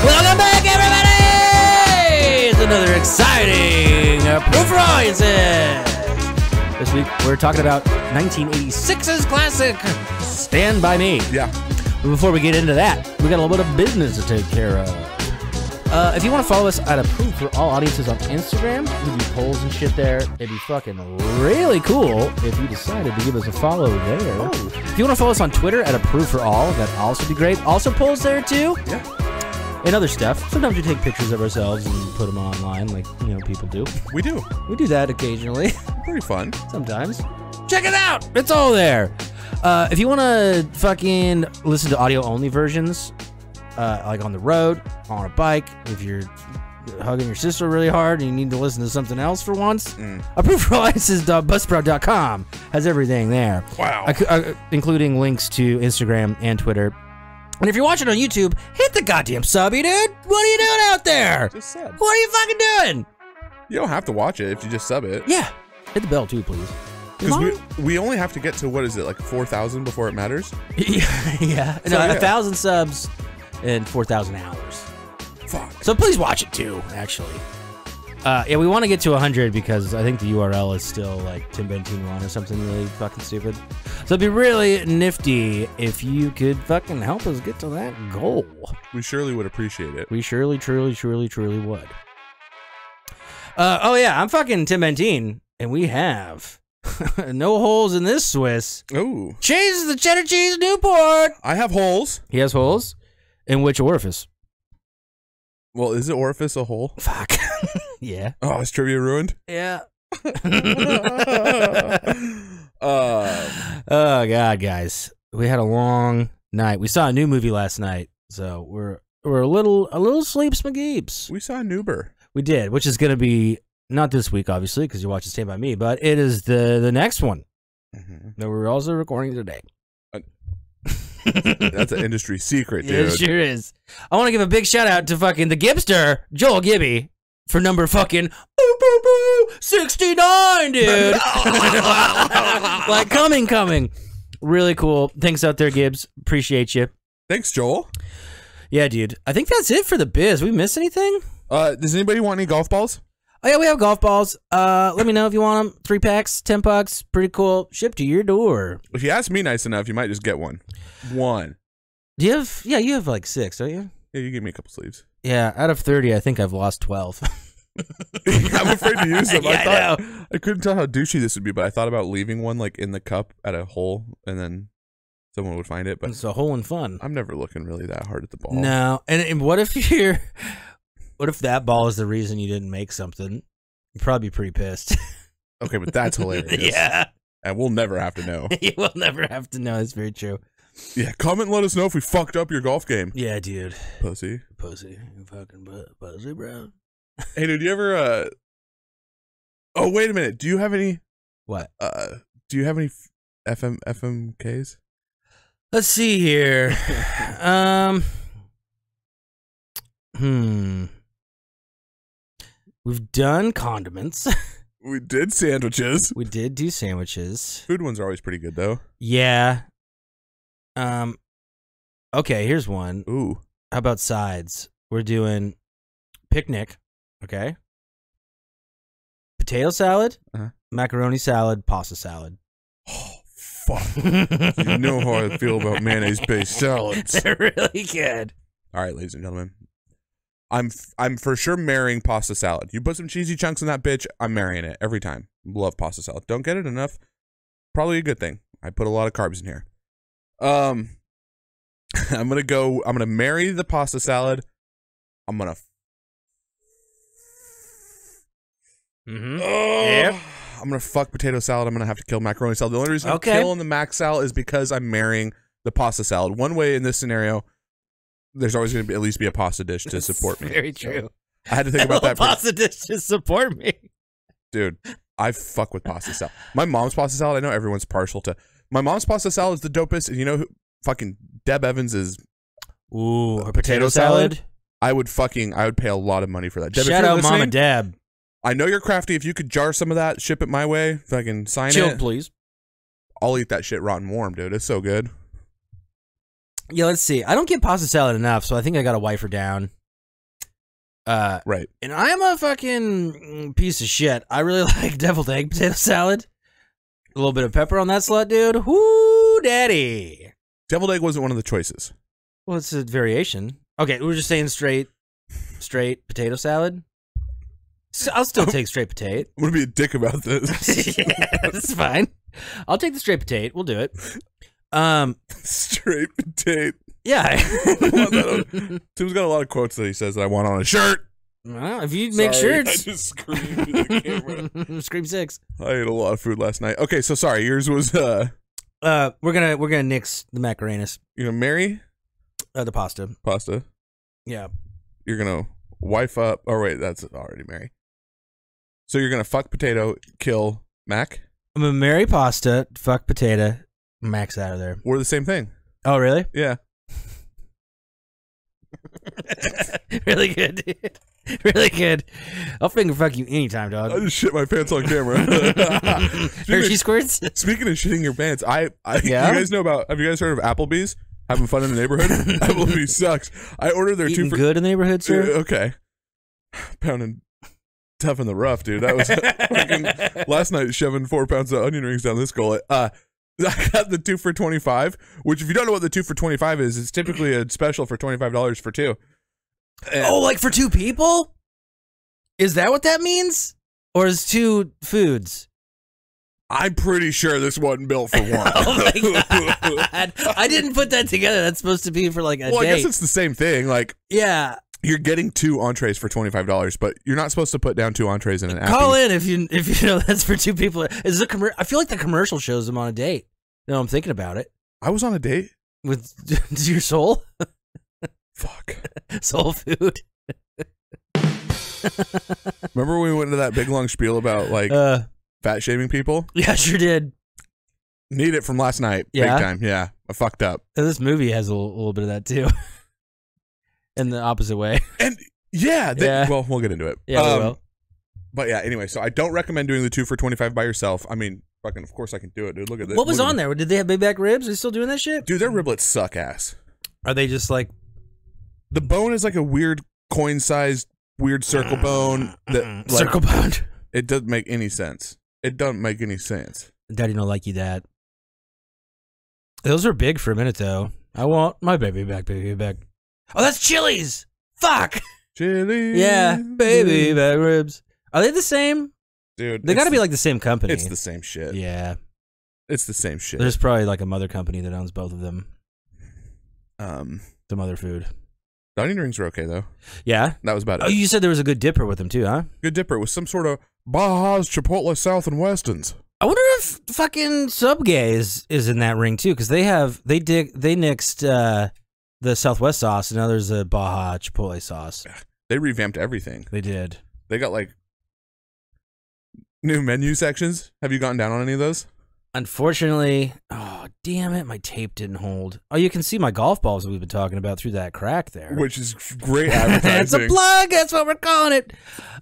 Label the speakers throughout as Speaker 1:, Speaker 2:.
Speaker 1: Welcome back, everybody! It's another exciting Proof for Audiences. This week, we're talking about 1986's classic, Stand By Me.
Speaker 2: Yeah.
Speaker 1: But before we get into that, we got a little bit of business to take care of. If you want to follow us at Proof for All Audiences on Instagram, we do polls and shit there. It'd be fucking really cool if you decided to give us a follow there. Oh. If you want to follow us on Twitter at Proof for All, that'd also be great. Also polls there too.
Speaker 2: Yeah.
Speaker 1: And other stuff. Sometimes we take pictures of ourselves and put them online, like, you know, people do.
Speaker 2: We do.
Speaker 1: We do that occasionally.
Speaker 2: Pretty fun.
Speaker 1: Sometimes. Check it out! It's all there. If you want to fucking listen to audio-only versions, like on the road, on a bike, if you're hugging your sister really hard and you need to listen to something else for once, approveforlicenses.buzzsprout.com has everything there.
Speaker 2: Wow.
Speaker 1: Including links to Instagram and Twitter. And if you're watching on YouTube, hit the goddamn subby, dude. What are you doing out there?
Speaker 2: Just sub.
Speaker 1: What are you fucking doing?
Speaker 2: You don't have to watch it if you just sub it.
Speaker 1: Yeah. Hit the bell too, please.
Speaker 2: Because we only have to get to, what is it, like 4,000 before it matters?
Speaker 1: Yeah.
Speaker 2: So,
Speaker 1: No,
Speaker 2: yeah.
Speaker 1: 1,000 subs and 4,000 hours.
Speaker 2: Fuck.
Speaker 1: So please watch it too, actually. Yeah, we want to get to 100 because I think the URL is still like Tim1 or something really fucking stupid. So it'd be really nifty if you could fucking help us get to that goal.
Speaker 2: We surely would appreciate it.
Speaker 1: We surely, truly, truly, truly would. Oh yeah, I'm fucking Tim19, and we have no holes in this Swiss.
Speaker 2: Ooh.
Speaker 1: Cheese the cheddar cheese Newport.
Speaker 2: I have holes.
Speaker 1: He has holes. In which orifice?
Speaker 2: Well, is it orifice a hole?
Speaker 1: Fuck. Yeah.
Speaker 2: Oh, is trivia ruined?
Speaker 1: Yeah. Oh god, guys, we had a long night. We saw a new movie last night, so we're a little sleeps McGeeps.
Speaker 2: We saw Nuber.
Speaker 1: We did, which is gonna be not this week, obviously, because you're watching Stand By Me, but it is the next one that we're also recording today.
Speaker 2: That's an industry secret, dude.
Speaker 1: It sure is. I want to give a big shout out to fucking the Gibster, Joel Gibby, for number fucking 69, dude. Like coming. Really cool. Thanks out there, Gibbs. Appreciate you.
Speaker 2: Thanks, Joel.
Speaker 1: Yeah, dude. I think that's it for the biz. We miss anything?
Speaker 2: Does anybody want any golf balls?
Speaker 1: Oh yeah, we have golf balls. Let me know if you want them. 3 packs, $10. Pretty cool. Shipped to your door.
Speaker 2: If you ask me nice enough, you might just get one. One.
Speaker 1: Do you have? Yeah, you have like 6, don't you?
Speaker 2: Yeah, you give me a couple sleeves.
Speaker 1: Yeah, out of 30, I think I've lost 12.
Speaker 2: I'm afraid to use them.
Speaker 1: Yeah,
Speaker 2: I couldn't tell how douchey this would be, but I thought about leaving one like in the cup at a hole, and then someone would find it. But
Speaker 1: it's a hole in fun.
Speaker 2: I'm never looking really that hard at the ball.
Speaker 1: No, and what if what if that ball is the reason you didn't make something? You'd probably be pretty pissed.
Speaker 2: Okay, but that's hilarious.
Speaker 1: Yeah,
Speaker 2: and we'll never have to know.
Speaker 1: You will never have to know. That's very true.
Speaker 2: Yeah, comment and let us know if we fucked up your golf game.
Speaker 1: Yeah, dude.
Speaker 2: Pussy.
Speaker 1: You fucking pussy, bro.
Speaker 2: Hey, dude, do you ever, oh, wait a minute. Do you have any...
Speaker 1: What?
Speaker 2: Do you have any FMKs?
Speaker 1: Let's see here. We've done condiments.
Speaker 2: We did sandwiches.
Speaker 1: We did do sandwiches.
Speaker 2: Food ones are always pretty good, though.
Speaker 1: Yeah. Okay, here's one.
Speaker 2: Ooh.
Speaker 1: How about sides? We're doing picnic, okay? Potato salad, macaroni salad, pasta salad.
Speaker 2: Oh, fuck. You know how I feel about mayonnaise-based salads.
Speaker 1: They're really good.
Speaker 2: All right, ladies and gentlemen. I'm for sure marrying pasta salad. You put some cheesy chunks in that bitch, I'm marrying it every time. Love pasta salad. Don't get it enough. Probably a good thing. I put a lot of carbs in here. I'm gonna marry the pasta salad. I'm gonna
Speaker 1: Yep.
Speaker 2: I'm gonna fuck potato salad. I'm gonna have to kill macaroni salad. The only reason I'm killing the mac salad is because I'm marrying the pasta salad. One way in this scenario, there's always gonna be at least be a pasta dish to support me.
Speaker 1: Very true.
Speaker 2: I had to think about that.
Speaker 1: Pasta dish to support me,
Speaker 2: dude. I fuck with pasta salad. My mom's pasta salad. I know everyone's partial to. My mom's pasta salad is the dopest. And you know who? Fucking Deb Evans is.
Speaker 1: Ooh, her potato salad.
Speaker 2: I would pay a lot of money for that. Deb,
Speaker 1: Shout out Mama Deb.
Speaker 2: I know you're crafty. If you could jar some of that, ship it my way. If I can sign
Speaker 1: Chilled,
Speaker 2: it,
Speaker 1: please.
Speaker 2: I'll eat that shit rotten warm, dude. It's so good.
Speaker 1: Yeah, let's see. I don't get pasta salad enough, so I think I gotta wife her down.
Speaker 2: Right.
Speaker 1: And I'm a fucking piece of shit. I really like deviled egg potato salad. A little bit of pepper on that slut, dude. Whoo, daddy.
Speaker 2: Deviled egg wasn't one of the choices.
Speaker 1: Well, it's a variation. Okay, we're just saying straight potato salad. So I'll still take straight potato.
Speaker 2: I'm gonna be a dick about this.
Speaker 1: Yeah, that's fine. I'll take the straight potato. We'll do it.
Speaker 2: Straight potato.
Speaker 1: Yeah.
Speaker 2: Tim's got a lot of quotes that he says that I want on a shirt.
Speaker 1: Well, if you make shirts.
Speaker 2: I just screamed into the camera.
Speaker 1: Scream 6.
Speaker 2: I ate a lot of food last night. Okay, so sorry, yours was
Speaker 1: we're gonna nix the macaronis.
Speaker 2: You're gonna marry?
Speaker 1: The pasta.
Speaker 2: Pasta.
Speaker 1: Yeah.
Speaker 2: You're gonna wife up. Oh wait, that's already marry. So you're gonna fuck potato, kill Mac?
Speaker 1: I'm gonna marry pasta, fuck potato, Mac's out of there.
Speaker 2: We're the same thing.
Speaker 1: Oh really?
Speaker 2: Yeah.
Speaker 1: Really good, dude. Really good. I'll finger fuck you anytime, dog.
Speaker 2: I just shit my pants on camera.
Speaker 1: Hershey squirts?
Speaker 2: Speaking of shitting your pants,
Speaker 1: Yeah?
Speaker 2: you guys know about, have you guys heard of Applebees? Having fun in the neighborhood? Applebees sucks. I ordered their
Speaker 1: Eating good in the neighborhood, sir?
Speaker 2: Okay. Pounding tough in the rough, dude. That was fucking last night, shoving 4 pounds of onion rings down this gullet. I got the 2 for $25, which if you don't know what the 2 for $25 is, it's typically a special for $25 for 2. And
Speaker 1: oh, like for 2 people? Is that what that means? Or is 2 foods?
Speaker 2: I'm pretty sure this wasn't built for 1.
Speaker 1: Oh my god. I didn't put that together. That's supposed to be for like a
Speaker 2: well,
Speaker 1: date.
Speaker 2: I guess it's the same thing. Like,
Speaker 1: yeah.
Speaker 2: You're getting 2 entrees for $25, but you're not supposed to put down 2 entrees in an
Speaker 1: Call in if you know that's for 2 people. Is the I feel like the commercial shows them on a date. No, I'm thinking about it.
Speaker 2: I was on a date
Speaker 1: with your soul.
Speaker 2: Fuck.
Speaker 1: Soul food.
Speaker 2: Remember when we went into that big long spiel about like fat shaming people?
Speaker 1: Yeah, sure did.
Speaker 2: Need it from last night.
Speaker 1: Yeah?
Speaker 2: Big time. Yeah. I fucked up.
Speaker 1: And this movie has a little bit of that too. In the opposite way.
Speaker 2: And yeah,
Speaker 1: yeah.
Speaker 2: Well, we'll get into it.
Speaker 1: Yeah, we will.
Speaker 2: But yeah, anyway, so I don't recommend doing the 2 for $25 by yourself. I mean, fucking, of course I can do it, dude. Look at this.
Speaker 1: What was on there? Did they have big back ribs? Are they still doing that shit?
Speaker 2: Dude, their riblets suck ass.
Speaker 1: Are they just like...
Speaker 2: The bone is like a weird coin-sized, weird circle bone. That, like,
Speaker 1: circle bone.
Speaker 2: It doesn't make any sense. It doesn't make any sense.
Speaker 1: Daddy don't like you that. Those were big for a minute, though. I want my baby back, baby back. Oh, that's Chili's! Fuck!
Speaker 2: Chili's.
Speaker 1: Yeah, baby back ribs. Are they the same?
Speaker 2: Dude.
Speaker 1: They gotta be like the same company.
Speaker 2: It's the same shit.
Speaker 1: Yeah.
Speaker 2: It's the same shit.
Speaker 1: There's probably like a mother company that owns both of them. Some other food.
Speaker 2: The onion rings are okay, though.
Speaker 1: Yeah?
Speaker 2: That was about it.
Speaker 1: Oh, you said there was a good dipper with them, too, huh?
Speaker 2: Good dipper with some sort of Baja's, Chipotle, South, and Westons.
Speaker 1: I wonder if fucking Subgay is in that ring, too, because they nixed the Southwest sauce, and now there's a Baja Chipotle sauce.
Speaker 2: They revamped everything.
Speaker 1: They did.
Speaker 2: They got, like, new menu sections. Have you gotten down on any of those?
Speaker 1: Unfortunately, oh, damn it, my tape didn't hold. Oh, you can see my golf balls that we've been talking about through that crack there.
Speaker 2: Which is great advertising.
Speaker 1: It's a plug, that's what we're calling it.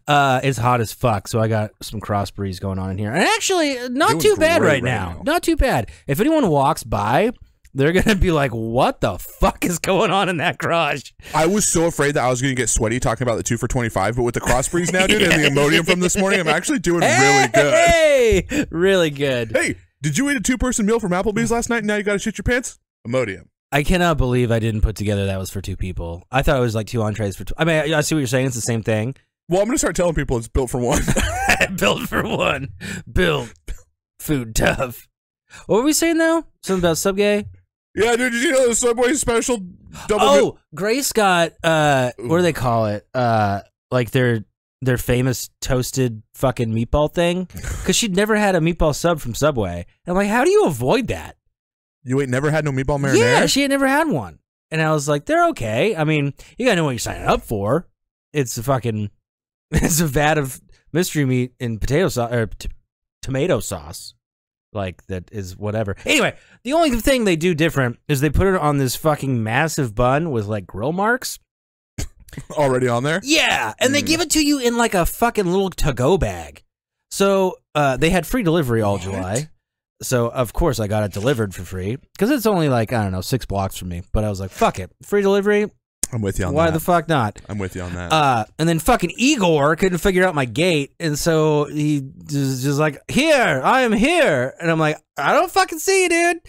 Speaker 1: It's hot as fuck, so I got some cross breeze going on in here. And actually, not too bad right now. Not too bad. If anyone walks by, they're going to be like, what the fuck is going on in that garage?
Speaker 2: I was so afraid that I was going to get sweaty talking about the 2 for $25, but with the cross breeze now, dude, and the Imodium from this morning, I'm actually doing really good.
Speaker 1: Hey! Really good.
Speaker 2: Hey, did you eat a 2-person meal from Applebee's last night and now you got to shit your pants? Imodium.
Speaker 1: I cannot believe I didn't put together that was for 2 people. I thought it was like 2 entrees for 2. I mean, I see what you're saying. It's the same thing.
Speaker 2: Well, I'm going to start telling people it's built for 1.
Speaker 1: Built for 1. Built. Food tough. What were we saying now? Something about Subgay?
Speaker 2: Yeah, dude, did you know the Subway special double?
Speaker 1: Oh, Grace got, what do they call it? Like their famous toasted fucking meatball thing? Because she'd never had a meatball sub from Subway. I'm like, how do you avoid that?
Speaker 2: You ain't never had no meatball marinara?
Speaker 1: Yeah, she had never had one. And I was like, they're okay. I mean, you gotta know what you're signing up for. It's a fucking, it's a vat of mystery meat and potato sauce, or tomato sauce. Like, that is whatever. Anyway, the only thing they do different is they put it on this fucking massive bun with, like, grill marks.
Speaker 2: Already on there?
Speaker 1: Yeah, and they give it to you in like a fucking little to-go bag. So they had free delivery all July. So of course I got it delivered for free because it's only like, I don't know, 6 blocks from me. But I was like, fuck it, free delivery.
Speaker 2: I'm with you on that.
Speaker 1: Why the fuck not?
Speaker 2: I'm with you on that.
Speaker 1: And then fucking Igor couldn't figure out my gate, and so he just like, here, I am here, and I'm like, I don't fucking see you, dude.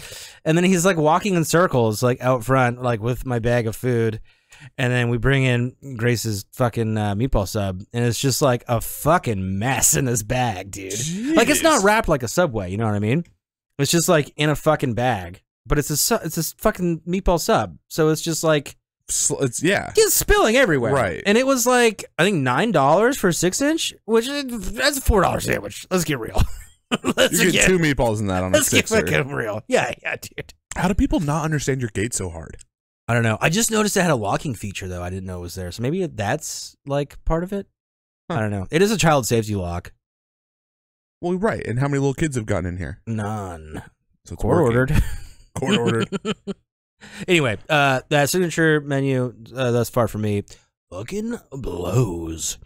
Speaker 1: And then he's like walking in circles, like out front, like with my bag of food, and then we bring in Grace's fucking meatball sub, and it's just like a fucking mess in this bag, dude.
Speaker 2: Jeez.
Speaker 1: Like it's not wrapped like a Subway, you know what I mean? It's just like in a fucking bag, but it's a fucking meatball sub, so it's just like.
Speaker 2: It's
Speaker 1: It's spilling everywhere.
Speaker 2: Right.
Speaker 1: And it was like, I think $9 for a 6-inch, which that's a $4 sandwich. Let's get real.
Speaker 2: You get 2 meatballs in that on a 6er.
Speaker 1: Let's get fucking real. Yeah, dude.
Speaker 2: How do people not understand your gate so hard?
Speaker 1: I don't know. I just noticed it had a locking feature, though. I didn't know it was there. So maybe that's like part of it. Huh. I don't know. It is a child safety lock.
Speaker 2: Well, right. And how many little kids have gotten in here?
Speaker 1: None.
Speaker 2: So it's
Speaker 1: Court ordered.
Speaker 2: Court ordered.
Speaker 1: Anyway, that signature menu thus far for me fucking blows.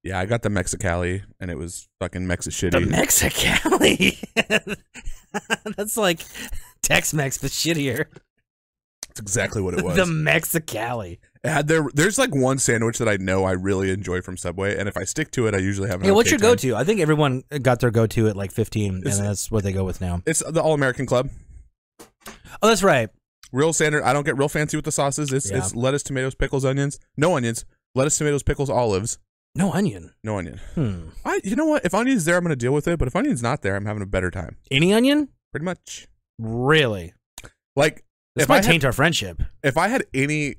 Speaker 2: Yeah, I got the Mexicali, and it was fucking Mexi-shitty.
Speaker 1: The Mexicali? That's like Tex-Mex, but shittier.
Speaker 2: That's exactly what it was.
Speaker 1: The Mexicali.
Speaker 2: It had there's like one sandwich that I know I really enjoy from Subway, and if I stick to it, I usually have an
Speaker 1: what's
Speaker 2: okay
Speaker 1: your go-to? I think everyone got their go-to at like 15, and that's what they go with now.
Speaker 2: It's the All-American Club.
Speaker 1: Oh, that's right.
Speaker 2: Real standard. I don't get real fancy with the sauces. It's lettuce, tomatoes, pickles, onions. No onions. Lettuce, tomatoes, pickles, olives.
Speaker 1: No onion.
Speaker 2: No onion. You know what? If onion's there, I'm going to deal with it. But if onion's not there, I'm having a better time.
Speaker 1: Any onion?
Speaker 2: Pretty much.
Speaker 1: Really?
Speaker 2: Like,
Speaker 1: this might taint our friendship.
Speaker 2: If I had any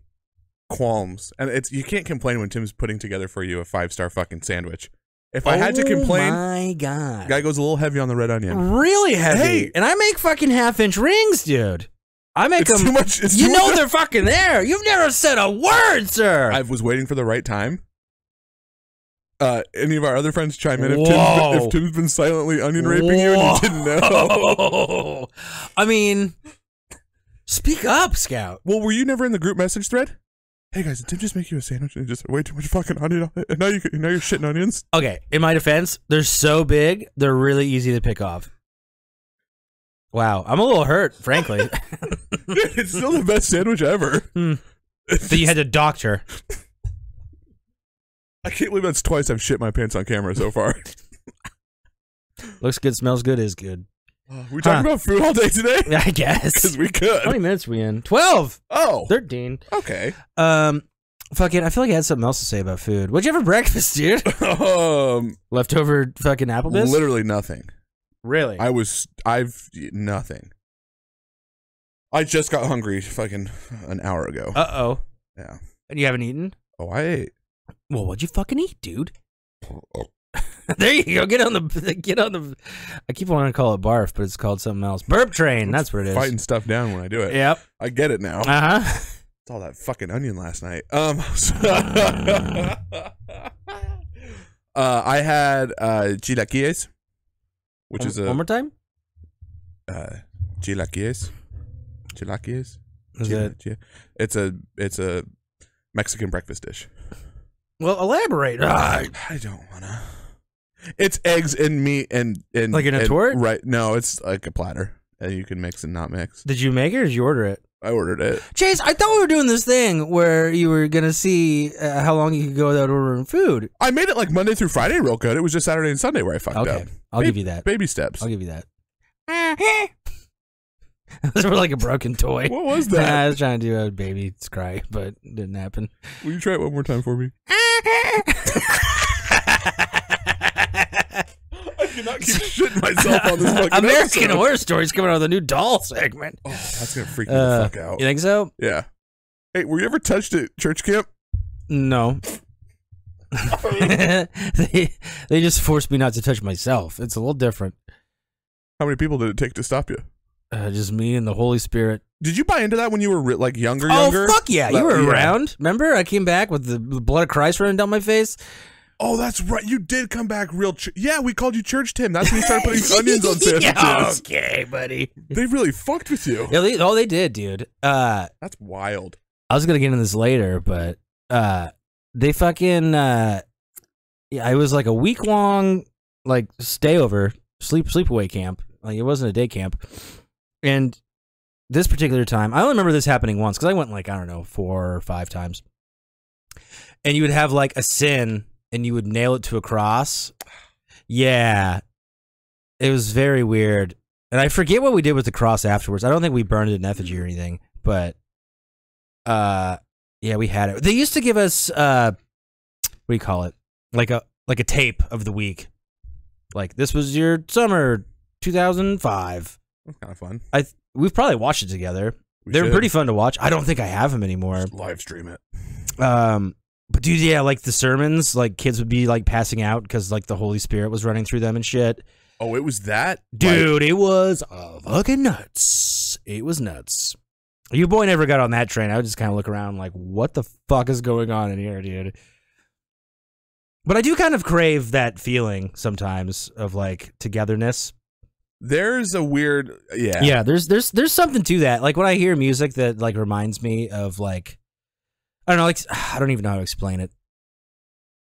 Speaker 2: qualms, and you can't complain when Tim's putting together for you a 5-star fucking sandwich. If I had to complain,
Speaker 1: my God,
Speaker 2: guy goes a little heavy on the red onion.
Speaker 1: Really heavy.
Speaker 2: Hey.
Speaker 1: And I make fucking half-inch rings, dude. I make them.
Speaker 2: Too much.
Speaker 1: You know they're fucking there. You've never said a word, sir.
Speaker 2: I was waiting for the right time. Any of our other friends chime in if Tim's been silently onion raping you and you didn't know.
Speaker 1: I mean, speak up, Scout.
Speaker 2: Well, were you never in the group message thread? Hey guys, did Tim just make you a sandwich and just way too much fucking onion on it? And now you're shitting onions?
Speaker 1: Okay, in my defense, they're so big, they're really easy to pick off. Wow, I'm a little hurt, frankly.
Speaker 2: It's still the best sandwich ever.
Speaker 1: So you had to doctor.
Speaker 2: I can't believe that's twice I've shit my pants on camera so far.
Speaker 1: Looks good, smells good, is good.
Speaker 2: We talking about food all day today?
Speaker 1: I guess.
Speaker 2: Because we could.
Speaker 1: How many minutes are we in? 12!
Speaker 2: Oh.
Speaker 1: 13.
Speaker 2: Okay.
Speaker 1: Fucking, I feel like I had something else to say about food. What'd you have for breakfast, dude? Leftover fucking Applebees?
Speaker 2: Literally nothing.
Speaker 1: Really?
Speaker 2: I've nothing. I just got hungry fucking an hour ago.
Speaker 1: Uh-oh.
Speaker 2: Yeah.
Speaker 1: And you haven't eaten?
Speaker 2: Oh, I ate.
Speaker 1: Well, what'd you fucking eat, dude? There you go. Get on the. I keep wanting to call it barf, but it's called something else. Burp train. That's what it is.
Speaker 2: Fighting stuff down when I do it.
Speaker 1: Yep.
Speaker 2: I get it now.
Speaker 1: Uh-huh.
Speaker 2: It's all that fucking onion last night. I had chilaquiles, which is a
Speaker 1: one more time.
Speaker 2: Chilaquiles. It's a Mexican breakfast dish.
Speaker 1: Well, elaborate.
Speaker 2: I don't wanna. It's eggs and meat and
Speaker 1: like in a tort?
Speaker 2: Right? No, it's like a platter that you can mix and not mix.
Speaker 1: Did you make it or did you order it?
Speaker 2: I ordered it.
Speaker 1: Chase, I thought we were doing this thing where you were gonna see how long you could go without ordering food.
Speaker 2: I made it like Monday through Friday real good. It was just Saturday and Sunday where I fucked up.
Speaker 1: I'll give you that.
Speaker 2: Baby steps.
Speaker 1: I'll give you that. That was like a broken toy.
Speaker 2: What was that?
Speaker 1: I was trying to do a baby cry, but it didn't happen.
Speaker 2: Will you try it one more time for me? I cannot keep shitting myself on this fucking
Speaker 1: American
Speaker 2: episode.
Speaker 1: Horror Stories coming out with a new doll segment.
Speaker 2: Oh, that's gonna freak me the fuck out.
Speaker 1: You think so?
Speaker 2: Yeah. Hey, were you ever touched at church camp?
Speaker 1: No. they just forced me not to touch myself. It's a little different.
Speaker 2: How many people did it take to stop you?
Speaker 1: Just me and the Holy Spirit.
Speaker 2: Did you buy into that when you were like younger?
Speaker 1: Oh, fuck yeah. You were around. Remember? I came back with the blood of Christ running down my face.
Speaker 2: Oh, that's right. You did come back real. Yeah, we called you Church Tim. That's when you started putting onions on sandwiches.
Speaker 1: Yeah, okay, buddy.
Speaker 2: They really fucked with you.
Speaker 1: Yeah, they did, dude.
Speaker 2: That's wild.
Speaker 1: I was going to get into this later, but they fucking yeah, it was like a week long like stayover sleepaway camp. Like it wasn't a day camp. And this particular time, I only remember this happening once because I went like, I don't know, 4 or 5 times. And you would have like a sin and you would nail it to a cross. Yeah. It was very weird. And I forget what we did with the cross afterwards. I don't think we burned it in effigy or anything, but yeah, we had it. They used to give us what do you call it? Like a tape of the week. Like this was your summer 2005.
Speaker 2: That's kind of fun.
Speaker 1: We've probably watched it together. They're pretty fun to watch. I don't think I have them anymore.
Speaker 2: Just live stream it.
Speaker 1: But dude, yeah, like the sermons, like kids would be like passing out because like the Holy Spirit was running through them and shit.
Speaker 2: Oh, it was that?
Speaker 1: Dude, it was fucking nuts. It was nuts. Your boy never got on that train. I would just kind of look around like, what the fuck is going on in here, dude? But I do kind of crave that feeling sometimes of like togetherness.
Speaker 2: There's a weird, yeah.
Speaker 1: Yeah, there's something to that. Like when I hear music that like reminds me of like, I don't know, like I don't even know how to explain it.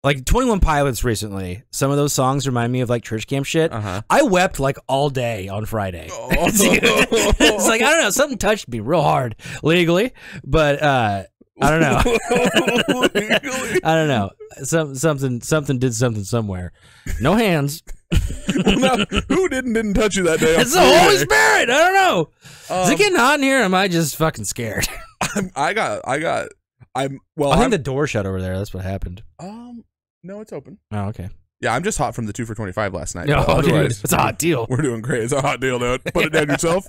Speaker 1: Like 21 Pilots recently, some of those songs remind me of like church camp shit. I wept like all day on Friday. Oh. It's like, I don't know, something touched me real hard legally, but I don't know. I don't know. Something did something somewhere. No hands.
Speaker 2: Well, now, who didn't touch you that day?
Speaker 1: It's the Holy Spirit. I don't know. Is it getting hot in here? Or am I just fucking scared?
Speaker 2: I
Speaker 1: think the door shut over there. That's what happened.
Speaker 2: No, it's open.
Speaker 1: Oh, okay.
Speaker 2: Yeah, I'm just hot from the 2 for $25 last night.
Speaker 1: No, dude, it's a hot deal.
Speaker 2: We're doing great. It's a hot deal, dude. Put it down yourself.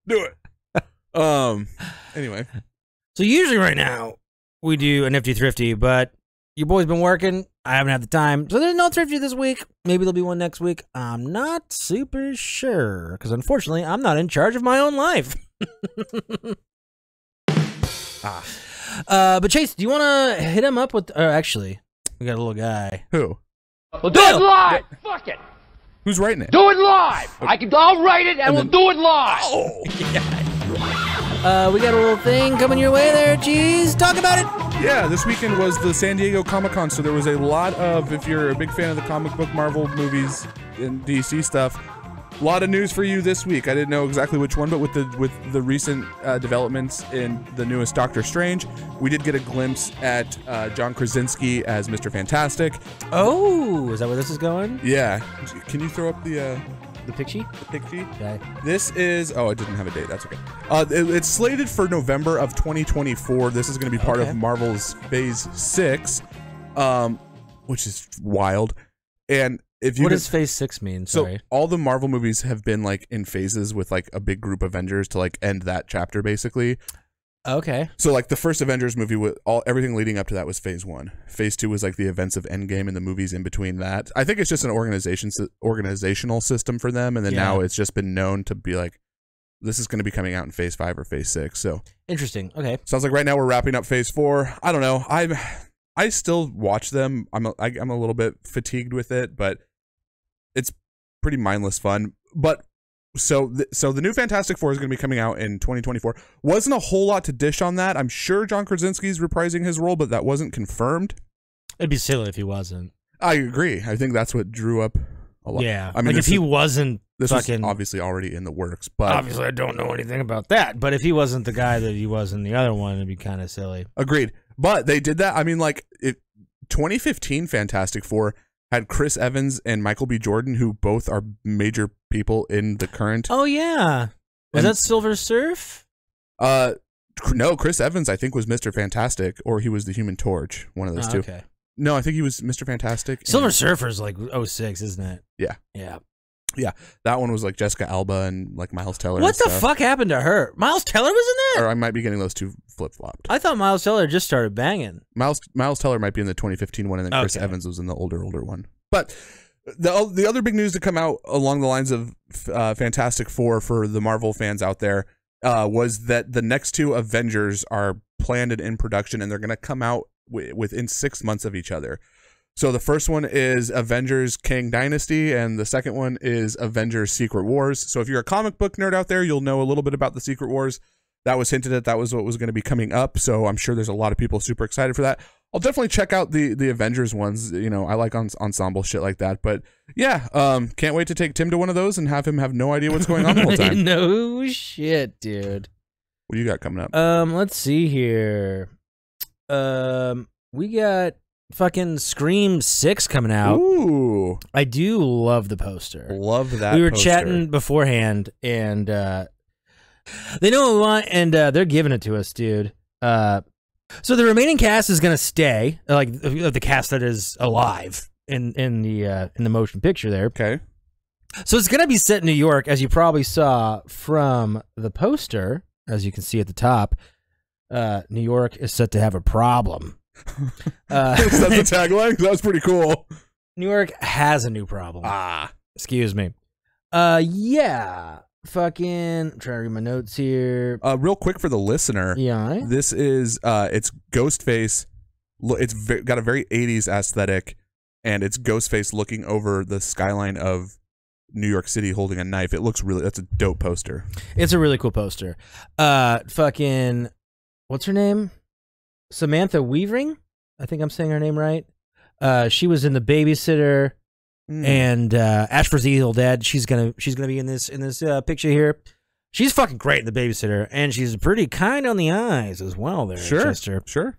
Speaker 2: Do it. Anyway.
Speaker 1: So usually right now we do a nifty thrifty, but your boy's been working. I haven't had the time, so there's no thrifty this week. Maybe there'll be one next week. I'm not super sure because unfortunately I'm not in charge of my own life. But Chase, do you want to hit him up with? Actually, we got a little guy.
Speaker 2: Who?
Speaker 3: We'll do it live. Fuck it.
Speaker 2: Who's writing it?
Speaker 3: Do it live. I'll write it and we'll do it live.
Speaker 2: Oh.
Speaker 1: We got a little thing coming your way there. Jeez, talk about it.
Speaker 2: Yeah, this weekend was the San Diego Comic-Con, so there was a lot of, if you're a big fan of the comic book Marvel movies and DC stuff, a lot of news for you this week. I didn't know exactly which one, but with the recent developments in the newest Doctor Strange, we did get a glimpse at John Krasinski as Mr. Fantastic.
Speaker 1: Oh, is that where this is going?
Speaker 2: Yeah. Can you throw up the
Speaker 1: picture?
Speaker 2: The picture?
Speaker 1: Okay.
Speaker 2: This is, oh, it didn't have a date. That's okay. It's slated for November of 2024. This is going to be part of Marvel's Phase 6, which is wild. And if you
Speaker 1: what does Phase 6 mean? Sorry.
Speaker 2: So all the Marvel movies have been like in phases with like a big group of Avengers to like end that chapter basically.
Speaker 1: Okay. So
Speaker 2: like the first Avengers movie with everything leading up to that was Phase 1. Phase 2 was like the events of Endgame and the movies in between that. I think it's just an organizational system for them, and then now it's just been known to be like this is going to be coming out in Phase 5 or Phase 6. So
Speaker 1: interesting. Okay.
Speaker 2: Sounds like right now we're wrapping up Phase 4. I don't know. I still watch them. I'm a little bit fatigued with it, but it's pretty mindless fun. But so the new Fantastic Four is going to be coming out in 2024. Wasn't a whole lot to dish on that. I'm sure John Krasinski's reprising his role, but that wasn't confirmed.
Speaker 1: It'd be silly if he wasn't.
Speaker 2: I agree. I think that's what drew up a lot.
Speaker 1: Yeah. I mean, like if he wasn't
Speaker 2: this
Speaker 1: fucking...
Speaker 2: was obviously already in the works, but...
Speaker 1: Obviously, I don't know anything about that, but if he wasn't the guy that he was in the other one, it'd be kind of silly.
Speaker 2: Agreed. But they did that. I mean, like, 2015 Fantastic Four had Chris Evans and Michael B. Jordan, who both are major people in the current.
Speaker 1: Oh, yeah. Was that Silver Surf?
Speaker 2: No, Chris Evans, I think, was Mr. Fantastic, or he was the Human Torch, one of those two.
Speaker 1: Okay.
Speaker 2: No, I think he was Mr. Fantastic.
Speaker 1: Silver Surfer's like 06, isn't it?
Speaker 2: Yeah.
Speaker 1: Yeah.
Speaker 2: Yeah. That one was like Jessica Alba and like Miles Teller.
Speaker 1: What the fuck happened to her? Miles Teller was in there?
Speaker 2: Or I might be getting those two flip-flopped.
Speaker 1: I thought Miles Teller just started banging.
Speaker 2: Miles Teller might be in the 2015 one, and then Chris Evans was in the older one. But the other big news to come out along the lines of Fantastic Four for the Marvel fans out there was that the next two Avengers are planned and in production, and they're going to come out within 6 months of each other. So the first one is Avengers Kang Dynasty, and the second one is Avengers Secret Wars. So if you're a comic book nerd out there, you'll know a little bit about the Secret Wars. That was hinted at. That was what was going to be coming up. So I'm sure there's a lot of people super excited for that. I'll definitely check out the Avengers ones. You know, I like ensemble shit like that. But yeah, can't wait to take Tim to one of those and have him have no idea what's going on the whole time.
Speaker 1: No shit, dude.
Speaker 2: What do you got coming up?
Speaker 1: Let's see here. We got fucking Scream 6 coming out.
Speaker 2: Ooh.
Speaker 1: I do love the poster.
Speaker 2: Love that.
Speaker 1: We were
Speaker 2: poster.
Speaker 1: chatting beforehand, and they know what we want, and they're giving it to us, dude. So the remaining cast is gonna stay, like the cast that is alive in the motion picture there.
Speaker 2: Okay.
Speaker 1: So it's gonna be set in New York, as you probably saw from the poster, as you can see at the top. New York is set to have a problem.
Speaker 2: Is that the tagline? That was pretty cool.
Speaker 1: New York has a new problem. Excuse me. Yeah. Fucking I'm trying to read my notes here.
Speaker 2: Real quick for the listener.
Speaker 1: Yeah.
Speaker 2: This is it's Ghostface. It's got a very 80s aesthetic, and it's Ghostface looking over the skyline of New York City holding a knife. It looks really. That's a dope poster.
Speaker 1: It's a really cool poster. Fucking what's her name? Samantha Weaving. I think I'm saying her name right. She was in The Babysitter. And Ash vs. Evil Dead. She's gonna be in this picture here. She's fucking great in The Babysitter, and she's pretty kind on the eyes as well. There, Chester.
Speaker 2: Sure.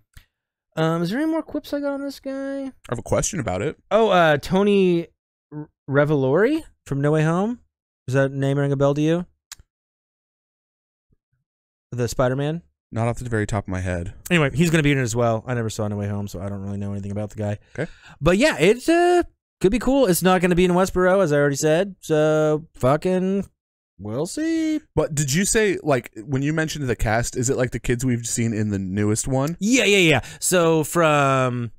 Speaker 1: Is there any more quips I got on this guy?
Speaker 2: I have a question about it.
Speaker 1: Oh, Tony Revolori from No Way Home. Does that name ring a bell to you? The Spider-Man.
Speaker 2: Not off the very top of my head.
Speaker 1: Anyway, he's gonna be in it as well. I never saw No Way Home, so I don't really know anything about the guy.
Speaker 2: Okay.
Speaker 1: But yeah, it's could be cool. It's not going to be in Westboro, as I already said. So, fucking, we'll see.
Speaker 2: But did you say, like, when you mentioned the cast, is it like the kids we've seen in the newest one?
Speaker 1: Yeah. So, from,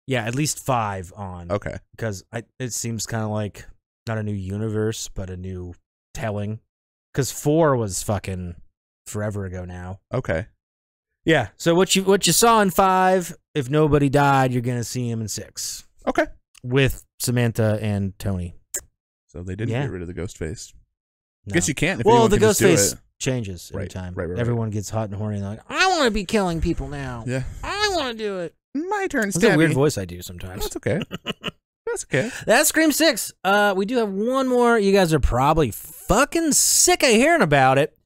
Speaker 1: at least 5 on.
Speaker 2: Okay.
Speaker 1: Because it seems kind of like not a new universe, but a new telling. Because 4 was fucking forever ago now.
Speaker 2: Okay.
Speaker 1: Yeah. So, what you saw in 5, if nobody died, you're going to see him in 6.
Speaker 2: Okay.
Speaker 1: With Samantha and Tony.
Speaker 2: So they didn't get rid of the ghost face.
Speaker 1: No.
Speaker 2: I guess you can't. If
Speaker 1: well,
Speaker 2: anyone
Speaker 1: the
Speaker 2: can
Speaker 1: ghost
Speaker 2: just do
Speaker 1: face
Speaker 2: it.
Speaker 1: changes every
Speaker 2: Right,
Speaker 1: time.
Speaker 2: right.
Speaker 1: Everyone gets hot and horny and they're like, I want to be killing people now.
Speaker 2: Yeah.
Speaker 1: I want to do it.
Speaker 2: My turn,
Speaker 1: That's a weird voice I do sometimes.
Speaker 2: That's okay. That's okay.
Speaker 1: That's Scream 6. We do have one more. You guys are probably fucking sick of hearing about it,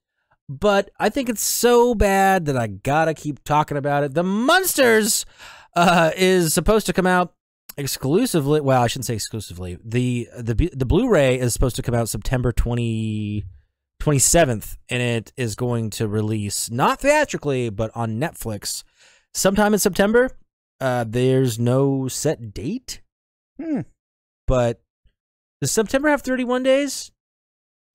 Speaker 1: but I think it's so bad that I gotta keep talking about it. The Munsters is supposed to come out exclusively. Well, I shouldn't say exclusively. The Blu-ray is supposed to come out September 27th, and it is going to release not theatrically, but on Netflix sometime in September. There's no set date. But does September have 31 days?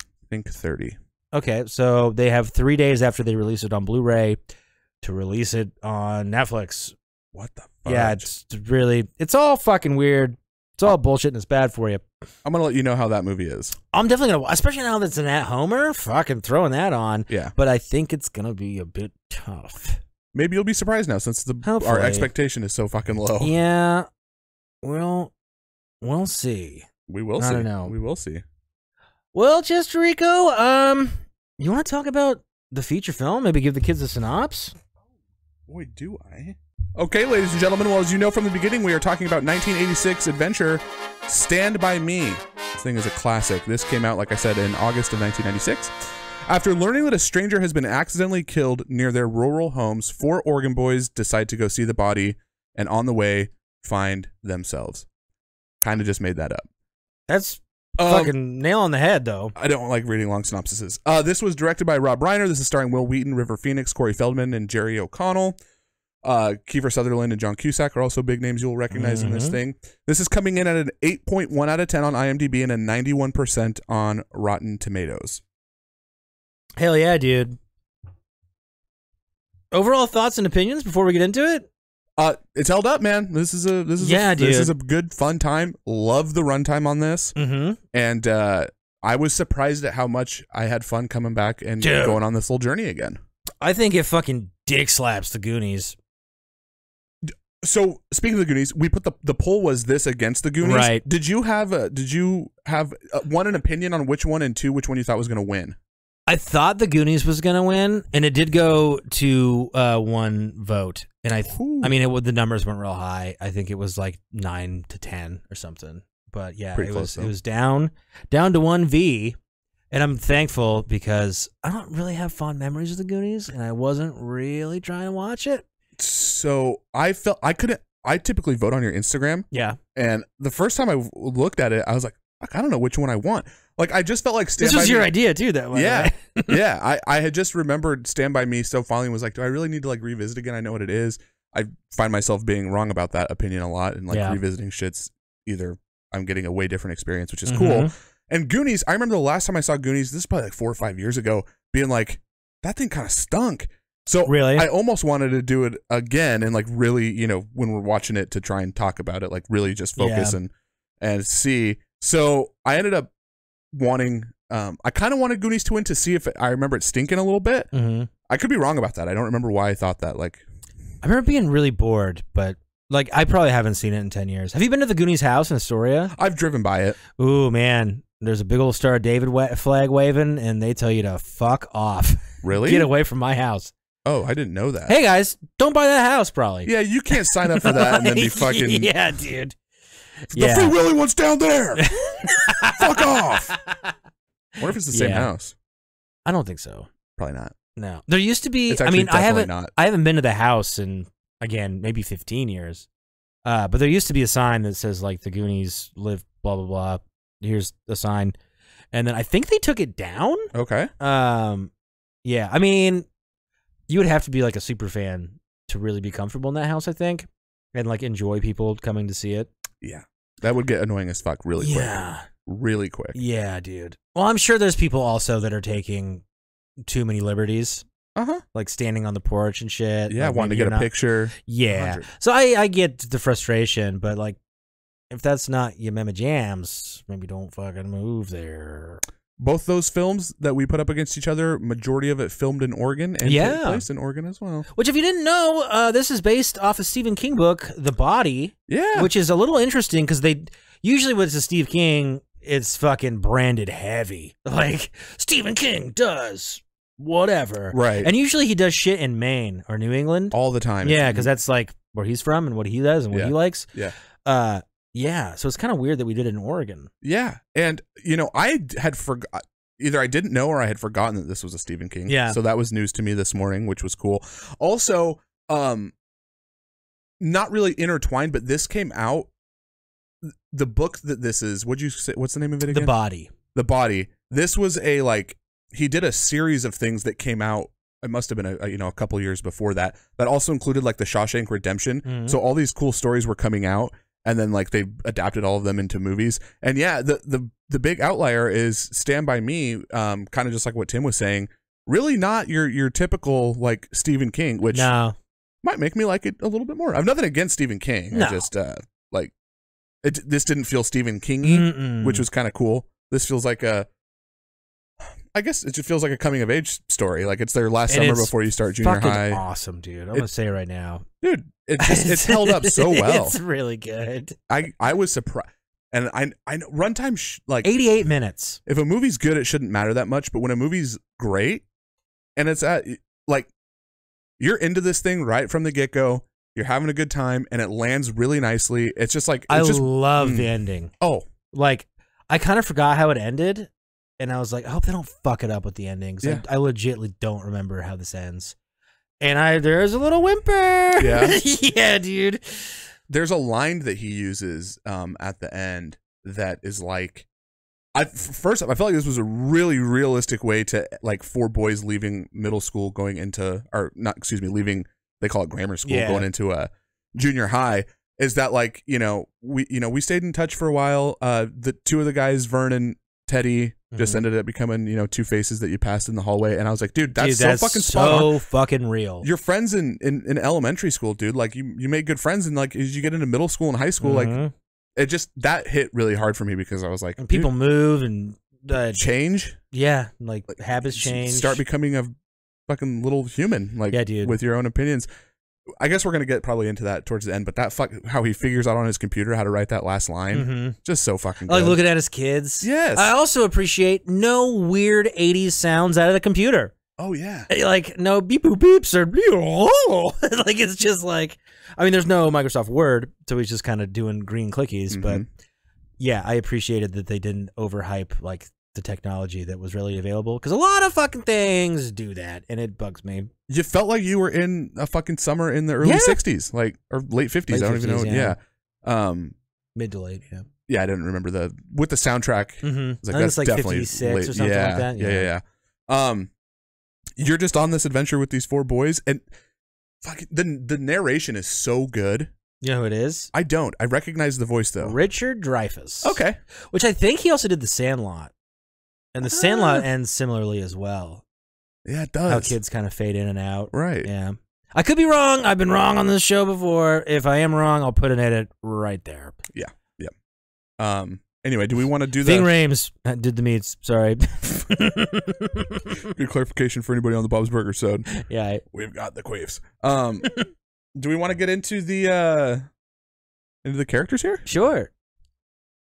Speaker 2: I think 30.
Speaker 1: Okay, so they have 3 days after they release it on Blu-ray to release it on Netflix.
Speaker 2: What the fuck?
Speaker 1: Yeah, it's all fucking weird. It's all bullshit and it's bad for you.
Speaker 2: I'm going to let you know how that movie is.
Speaker 1: I'm definitely going to, especially now that it's an at-homer, fucking throwing that on.
Speaker 2: Yeah.
Speaker 1: But I think it's going to be a bit tough.
Speaker 2: Maybe you'll be surprised now since our expectation is so fucking low.
Speaker 1: Yeah. Well, we'll see.
Speaker 2: We will see.
Speaker 1: I don't know.
Speaker 2: We will see.
Speaker 1: Well, Chester Rico, you want to talk about the feature film? Maybe give the kids a synopsis?
Speaker 2: Boy, do I. Okay, ladies and gentlemen, well, as you know from the beginning, we are talking about 1986 adventure Stand By Me. This thing is a classic. This came out, like I said, in August of 1996. After learning that a stranger has been accidentally killed near their rural homes, 4 Oregon boys decide to go see the body and on the way find themselves. Kind of just made that up.
Speaker 1: That's fucking nail on the head, though.
Speaker 2: I don't like reading long synopsises. This was directed by Rob Reiner. This is starring Will Wheaton, River Phoenix, Corey Feldman, and Jerry O'Connell. Kiefer Sutherland and John Cusack are also big names you'll recognize in this thing. This is coming in at an 8.1 out of 10 on IMDb and a 91% on Rotten Tomatoes.
Speaker 1: Hell yeah, dude. Overall thoughts and opinions before we get into it?
Speaker 2: It's held up, man. This is a good fun time. Love the runtime on this. And I was surprised at how much I had fun coming back and going on this little journey again.
Speaker 1: I think it fucking dick slaps the Goonies.
Speaker 2: So speaking of the Goonies, we put the poll was this against the Goonies.
Speaker 1: Right.
Speaker 2: Did you have one, an opinion on which one, and 2, which one you thought was going to win?
Speaker 1: I thought the Goonies was gonna win, and it did go to 1 vote. And I mean, the numbers weren't real high. I think it was like 9 to 10 or something. But yeah,
Speaker 2: Pretty
Speaker 1: it
Speaker 2: close,
Speaker 1: was down to 1v. And I'm thankful because I don't really have fond memories of the Goonies, and I wasn't really trying to watch it.
Speaker 2: So I felt I couldn't. I typically vote on your Instagram.
Speaker 1: Yeah.
Speaker 2: And the first time I looked at it, I was like, fuck, I don't know which one I want. Like, I just felt like
Speaker 1: This was your idea too, that one.
Speaker 2: Yeah.
Speaker 1: Right?
Speaker 2: Yeah. I had just remembered Stand By Me so fondly and was like, do I really need to like revisit again? I know what it is. I find myself being wrong about that opinion a lot, and like revisiting shit's either I'm getting a way different experience, which is cool. And Goonies, I remember the last time I saw Goonies, this is probably like 4 or 5 years ago, being like, that thing kind of stunk. So
Speaker 1: really,
Speaker 2: I almost wanted to do it again and like really, you know, when we're watching it to try and talk about it, like really just focus and see. So I ended up wanting, I kind of wanted Goonies to win to see if I remember it stinking a little bit. I could be wrong about that. I don't remember why I thought that. Like,
Speaker 1: I remember being really bored, but like I probably haven't seen it in 10 years. Have you been to the Goonies house in Astoria?
Speaker 2: I've driven by it.
Speaker 1: Ooh, man. There's a big old Star of David flag waving, and they tell you to fuck off.
Speaker 2: Really?
Speaker 1: Get away from my house.
Speaker 2: Oh, I didn't know that.
Speaker 1: Hey, guys, don't buy that house, probably.
Speaker 2: Yeah, you can't sign up for that and then be fucking...
Speaker 1: Yeah, dude.
Speaker 2: The Free Willy one's down there. Fuck off. What if it's the same house?
Speaker 1: I don't think so.
Speaker 2: Probably not.
Speaker 1: No. There used to be...
Speaker 2: It's
Speaker 1: I mean, I
Speaker 2: not.
Speaker 1: haven't been to the house in, again, maybe 15 years. But there used to be a sign that says, like, the Goonies live, blah, blah, blah. Here's the sign. And then I think they took it down.
Speaker 2: Okay.
Speaker 1: Yeah, I mean, you would have to be like a super fan to really be comfortable in that house, I think, and like enjoy people coming to see it.
Speaker 2: Yeah. That would get annoying as fuck really quick.
Speaker 1: Yeah.
Speaker 2: Really quick.
Speaker 1: Yeah, dude. Well, I'm sure there's people also that are taking too many liberties. Like standing on the porch and shit.
Speaker 2: Yeah,
Speaker 1: like
Speaker 2: wanting to get a picture.
Speaker 1: Yeah.
Speaker 2: 100.
Speaker 1: So I get the frustration, but like, if that's not your mama jams, maybe don't fucking move there.
Speaker 2: Both those films that we put up against each other, majority of it filmed in Oregon and took place in Oregon as well.
Speaker 1: Which, if you didn't know, this is based off a Stephen King book, The Body.
Speaker 2: Yeah.
Speaker 1: Which is a little interesting because they usually when it's a Steve King, it's fucking branded heavy. Like, Stephen King does whatever.
Speaker 2: Right.
Speaker 1: And usually he does shit in Maine or New England.
Speaker 2: All the time.
Speaker 1: Yeah, because that's like where he's from and what he does and what he likes.
Speaker 2: Yeah.
Speaker 1: Yeah, so it's kind of weird that we did it in Oregon.
Speaker 2: Yeah, and you know, I had either I didn't know or I had forgotten that this was a Stephen King.
Speaker 1: Yeah.
Speaker 2: So that was news to me this morning, which was cool. Also, not really intertwined, but this came out. The book that this is, what'd you say? What's the name of it again?
Speaker 1: The Body.
Speaker 2: The Body. This was a he did a series of things that came out. It must have been a couple years before that. That also included like the Shawshank Redemption. So all these cool stories were coming out. And then like they adapted all of them into movies. And yeah, the big outlier is Stand By Me, kind of just like what Tim was saying, really not your typical like Stephen King, which might make me like it a little bit more. I've nothing against Stephen King. No. I just like this didn't feel Stephen King-y, which was kind of cool. This feels like I guess it just feels like a coming of age story. Like it's their last summer before you start junior high.
Speaker 1: Awesome, dude. I'm gonna say it right now,
Speaker 2: dude. It's held up so well.
Speaker 1: It's really good.
Speaker 2: I was surprised, and I know runtime like
Speaker 1: 88 minutes.
Speaker 2: If a movie's good, it shouldn't matter that much. But when a movie's great, and it's at like you're into this thing right from the get go, you're having a good time, and it lands really nicely. It's just like
Speaker 1: I love the ending.
Speaker 2: Oh,
Speaker 1: like I kind of forgot how it ended. And I was like, I hope they don't fuck it up with the endings. Yeah. I legitimately don't remember how this ends. And there's a little whimper.
Speaker 2: Yeah.
Speaker 1: Yeah, dude.
Speaker 2: There's a line that he uses at the end that is like, first off, I felt like this was a really realistic way to like 4 boys leaving middle school going into, or not, excuse me, leaving, they call it grammar school, going into a junior high. Is that like, we stayed in touch for a while. The 2 of the guys, Vern and Teddy, just ended up becoming, 2 faces that you passed in the hallway. And I was like, dude, that's so fucking spot on.
Speaker 1: So fucking real.
Speaker 2: Your friends in elementary school, dude, like you make good friends. And like, as you get into middle school and high school, like it just, that hit really hard for me because I was like,
Speaker 1: and people move and
Speaker 2: change.
Speaker 1: Yeah. Like habits change.
Speaker 2: Start becoming a fucking little human, like
Speaker 1: yeah, dude.
Speaker 2: with your own opinions. I guess we're gonna get probably into that towards the end, but that how he figures out on his computer how to write that last line, just so fucking good.
Speaker 1: Like looking at his kids.
Speaker 2: Yes.
Speaker 1: I also appreciate no weird 80s sounds out of the computer.
Speaker 2: Oh yeah.
Speaker 1: Like no beep boop beeps or like it's just like, I mean, there's no Microsoft Word, so he's just kind of doing green clickies. But yeah, I appreciated that they didn't overhype like the technology that was really available, because a lot of fucking things do that, and it bugs me.
Speaker 2: You felt like you were in a fucking summer in the early 60s, like, or late 50s. I don't even know. Yeah.
Speaker 1: Mid to late. Yeah.
Speaker 2: Yeah, I didn't remember with the soundtrack.
Speaker 1: It's
Speaker 2: like,
Speaker 1: I think
Speaker 2: that's
Speaker 1: it's like
Speaker 2: definitely
Speaker 1: 56
Speaker 2: late.
Speaker 1: or something like that.
Speaker 2: Yeah. You're just on this adventure with these 4 boys, and fucking the narration is so good.
Speaker 1: You know who it is?
Speaker 2: I don't. I recognize the voice though.
Speaker 1: Richard Dreyfuss.
Speaker 2: Okay.
Speaker 1: Which I think he also did The Sandlot. And The Sandlot ends similarly as well.
Speaker 2: Yeah, it does.
Speaker 1: How kids kind of fade in and out.
Speaker 2: Right.
Speaker 1: Yeah. I could be wrong. I've been wrong on this show before. If I am wrong, I'll put an edit right there.
Speaker 2: Yeah. Yeah. Anyway, do we want to do
Speaker 1: Ving
Speaker 2: that?
Speaker 1: Rhames did the meats. Sorry.
Speaker 2: Good clarification for anybody on the Bob's Burger Sode.
Speaker 1: Yeah.
Speaker 2: We've got the quaffs. Do we want to get into the characters here?
Speaker 1: Sure.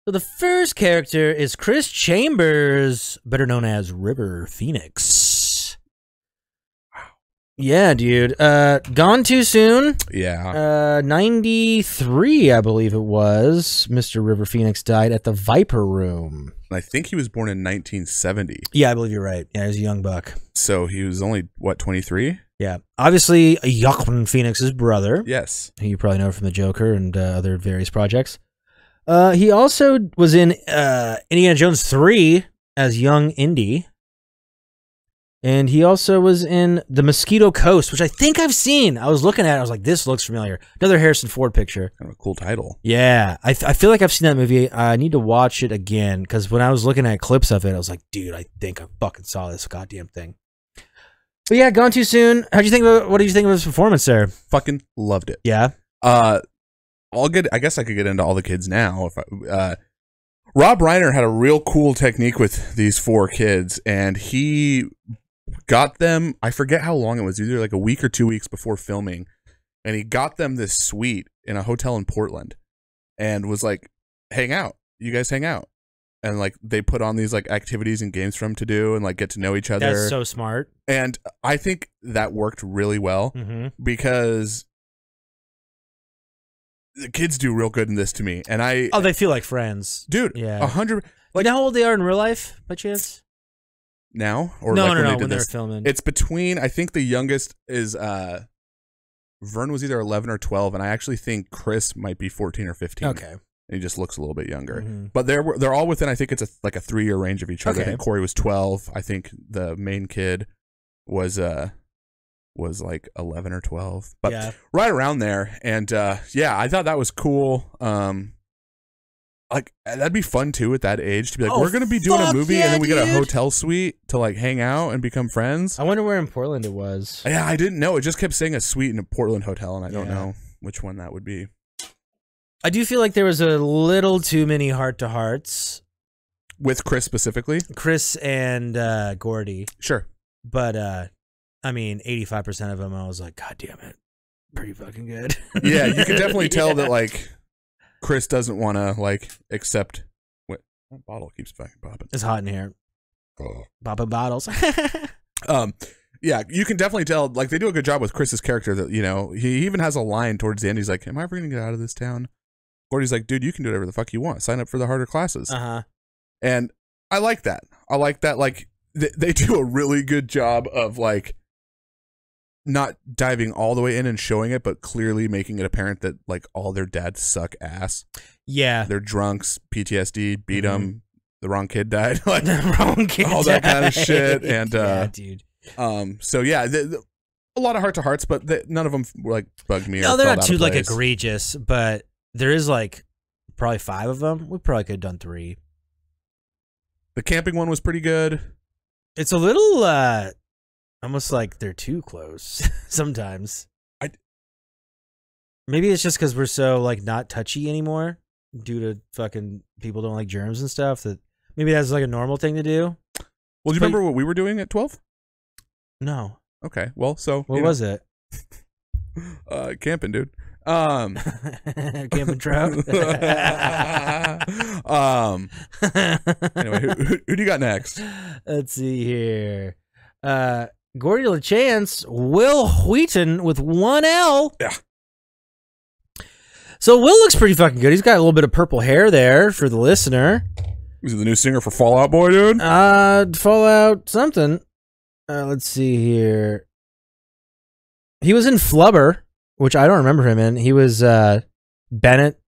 Speaker 1: So the first character is Chris Chambers, better known as River Phoenix.
Speaker 2: Wow.
Speaker 1: Yeah, dude. Gone too soon.
Speaker 2: Yeah.
Speaker 1: 93, I believe it was. Mr. River Phoenix died at the Viper Room.
Speaker 2: I think he was born in 1970.
Speaker 1: Yeah, I believe you're right. Yeah, he was a young buck.
Speaker 2: So he was only, what, 23?
Speaker 1: Yeah. Obviously, Joaquin Phoenix's brother.
Speaker 2: Yes.
Speaker 1: Who you probably know from the Joker and other various projects. He also was in Indiana Jones 3 as young Indy. And he also was in The Mosquito Coast, which I think I've seen. I was looking at it. I was like, this looks familiar. Another Harrison Ford picture.
Speaker 2: Kind of a cool title.
Speaker 1: Yeah. I feel like I've seen that movie. I need to watch it again, because when I was looking at clips of it, I was like, dude, I think I fucking saw this goddamn thing. But yeah, Gone Too Soon. What did you think of his performance there?
Speaker 2: Fucking loved it.
Speaker 1: Yeah.
Speaker 2: I guess I could get into all the kids now. Rob Reiner had a real cool technique with these 4 kids, and he got them, I forget how long it was, either like a week or 2 weeks before filming, and he got them this suite in a hotel in Portland and was like, hang out. You guys hang out. And like they put on these like activities and games for them to do and like get to know each other.
Speaker 1: That's so smart.
Speaker 2: And I think that worked really well because the kids do real good in this to me. And
Speaker 1: they feel like friends.
Speaker 2: Dude,
Speaker 1: yeah.
Speaker 2: 100.
Speaker 1: Like, you know how old they are in real life, by chance?
Speaker 2: Now? Or
Speaker 1: no,
Speaker 2: like
Speaker 1: no,
Speaker 2: when
Speaker 1: no,
Speaker 2: they did
Speaker 1: when they're
Speaker 2: this?
Speaker 1: filming.
Speaker 2: It's between, I think the youngest is, Vern was either 11 or 12, and I actually think Chris might be 14 or 15.
Speaker 1: Okay.
Speaker 2: And he just looks a little bit younger. But they're all within, I think it's like a 3-year range of each other.
Speaker 1: Okay.
Speaker 2: I think Corey was 12. I think the main kid was like 11 or 12. But
Speaker 1: yeah.
Speaker 2: Right around there. And yeah, I thought that was cool. Like that'd be fun too at that age to be like, we're gonna be doing a movie and then we get a hotel suite to like hang out and become friends.
Speaker 1: I wonder where in Portland it was.
Speaker 2: Yeah, I didn't know. It just kept saying a suite in a Portland hotel, and I don't know which one that would be.
Speaker 1: I do feel like there was a little too many heart-to-hearts.
Speaker 2: With Chris specifically?
Speaker 1: Chris and Gordy.
Speaker 2: Sure.
Speaker 1: But, I mean, 85% of them, I was like, God damn it. Pretty fucking good.
Speaker 2: Yeah, you can definitely tell that, like, Chris doesn't want to, like, accept... What? That bottle keeps fucking popping.
Speaker 1: It's hot in here. Popping bottles.
Speaker 2: Yeah, you can definitely tell, like, they do a good job with Chris's character that, you know, he even has a line towards the end. He's like, am I ever going to get out of this town? Gordy's like, dude, you can do whatever the fuck you want. Sign up for the harder classes. And I like that. Like, they do a really good job of, like, not diving all the way in and showing it, but clearly making it apparent that, like, all their dads suck ass.
Speaker 1: Yeah.
Speaker 2: They're drunks, PTSD, beat them, the wrong kid died. Like,
Speaker 1: the wrong kid
Speaker 2: all that kind of shit. And,
Speaker 1: yeah, dude.
Speaker 2: So yeah, a lot of heart-to-hearts, but none of them like bugged me.
Speaker 1: No,
Speaker 2: or
Speaker 1: they're
Speaker 2: felt
Speaker 1: not
Speaker 2: out
Speaker 1: too
Speaker 2: of
Speaker 1: like
Speaker 2: place.
Speaker 1: egregious, but there is like probably 5 of them. We probably could have done 3.
Speaker 2: The camping one was pretty good.
Speaker 1: It's a little almost like they're too close sometimes. Maybe it's just because we're so like not touchy anymore due to fucking people don't like germs and stuff. That maybe that's like a normal thing to do.
Speaker 2: Well, do you remember what we were doing at 12?
Speaker 1: No.
Speaker 2: Okay, well, so
Speaker 1: what was it?
Speaker 2: Camping, dude.
Speaker 1: Camping trout.
Speaker 2: Anyway, who do you got next?
Speaker 1: Let's see here. Gordy LaChance, Will Wheaton with 1L.
Speaker 2: Yeah.
Speaker 1: So Will looks pretty fucking good. He's got a little bit of purple hair there for the listener.
Speaker 2: Is he the new singer for Fall Out Boy, dude?
Speaker 1: Fallout something. Let's see here. He was in Flubber, which I don't remember him in. He was Bennett.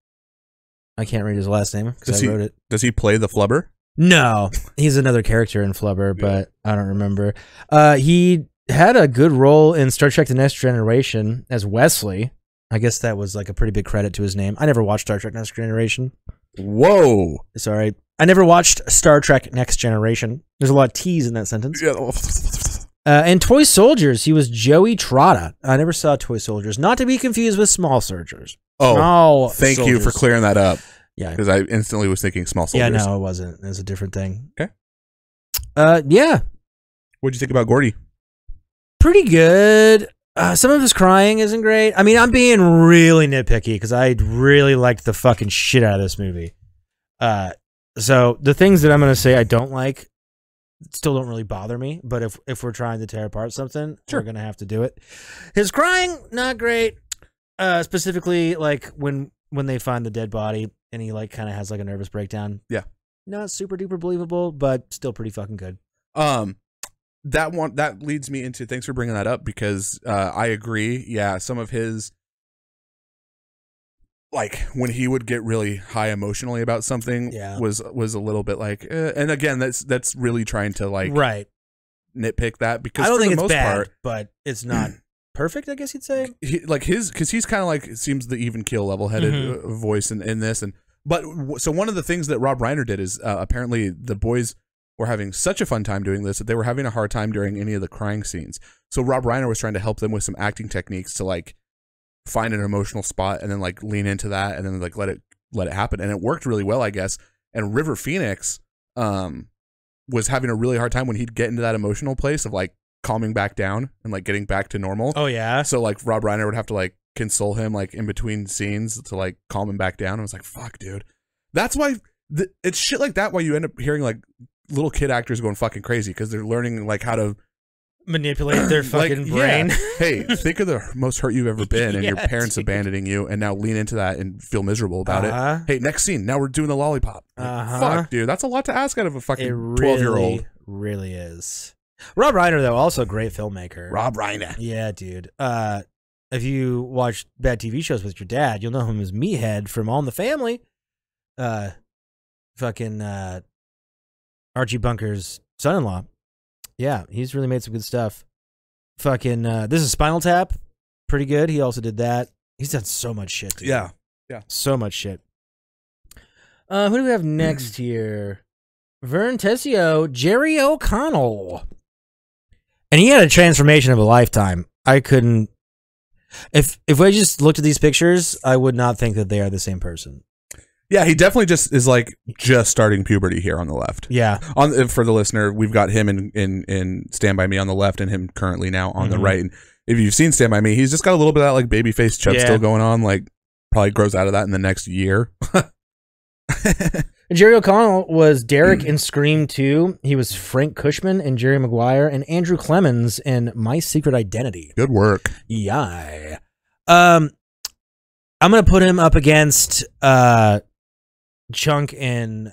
Speaker 1: I can't read his last name because I wrote it.
Speaker 2: Does he play the Flubber?
Speaker 1: No, he's another character in Flubber, but I don't remember. He had a good role in Star Trek The Next Generation as Wesley. I guess that was like a pretty big credit to his name. I never watched Star Trek Next Generation.
Speaker 2: Whoa.
Speaker 1: Sorry. I never watched Star Trek Next Generation. There's a lot of T's in that sentence.
Speaker 2: Yeah.
Speaker 1: And Toy Soldiers, he was Joey Trotta. I never saw Toy Soldiers. Not to be confused with Small Soldiers.
Speaker 2: Oh, thank you for clearing that up.
Speaker 1: Yeah.
Speaker 2: Because I instantly was thinking Small Soldiers.
Speaker 1: Yeah, no, it wasn't. It was a different thing.
Speaker 2: Okay.
Speaker 1: Yeah.
Speaker 2: What'd you think about Gordy?
Speaker 1: Pretty good. Some of his crying isn't great. I mean, I'm being really nitpicky because I really liked the fucking shit out of this movie. So the things that I'm going to say I don't like still don't really bother me. But if we're trying to tear apart something, we're going to have to do it. His crying, not great. Specifically, like when they find the dead body and he like kind of has like a nervous breakdown.
Speaker 2: Yeah.
Speaker 1: Not super duper believable, but still pretty fucking good.
Speaker 2: That leads me into, thanks for bringing that up, because I agree. Yeah, some of his, like when he would get really high emotionally about something, was a little bit like, and again, that's really trying to like nitpick that, because
Speaker 1: I don't
Speaker 2: for
Speaker 1: think
Speaker 2: the
Speaker 1: it's
Speaker 2: most
Speaker 1: bad,
Speaker 2: part,
Speaker 1: but it's not perfect, I guess you'd say.
Speaker 2: Because he's kind of like, it seems the even keel, level headed voice in this, but so one of the things that Rob Reiner did is apparently the boys were having such a fun time doing this that they were having a hard time during any of the crying scenes. So Rob Reiner was trying to help them with some acting techniques to like find an emotional spot and then like lean into that and then like let it happen. And it worked really well, I guess. And River Phoenix was having a really hard time when he'd get into that emotional place of like calming back down and like getting back to normal.
Speaker 1: Oh yeah.
Speaker 2: So like Rob Reiner would have to like console him like in between scenes to like calm him back down. I was like, fuck, dude. That's why it's shit like that why you end up hearing like little kid actors going fucking crazy, because they're learning like how to
Speaker 1: manipulate their fucking brain.
Speaker 2: Yeah. Hey, think of the most hurt you've ever been and your parents abandoning you, and now lean into that and feel miserable about it. Hey, next scene, now we're doing the lollipop. Fuck, dude, that's a lot to ask out of a fucking 12-year-old.
Speaker 1: Really is. Rob Reiner, though, also a great filmmaker.
Speaker 2: Rob Reiner.
Speaker 1: Yeah, dude. If you watch bad TV shows with your dad, you'll know him as Meathead from All in the Family. Archie Bunker's son-in-law. Yeah, he's really made some good stuff. Fucking, this is Spinal Tap. Pretty good. He also did that. He's done so much shit, dude.
Speaker 2: Yeah.
Speaker 1: So much shit. Who do we have next here? Vern Tesio, Jerry O'Connell. And he had a transformation of a lifetime. I couldn't... If I just looked at these pictures, I would not think that they are the same person.
Speaker 2: Yeah, he definitely just is like just starting puberty here on the left.
Speaker 1: Yeah.
Speaker 2: For the listener, we've got him in Stand By Me on the left and him currently now on the right. And if you've seen Stand By Me, he's just got a little bit of that like baby face chub still going on. Like probably grows out of that in the next year.
Speaker 1: Jerry O'Connell was Derek in Scream 2. He was Frank Cushman in Jerry Maguire and Andrew Clemens in My Secret Identity.
Speaker 2: Good work.
Speaker 1: Yeah. I'm going to put him up against Chunk in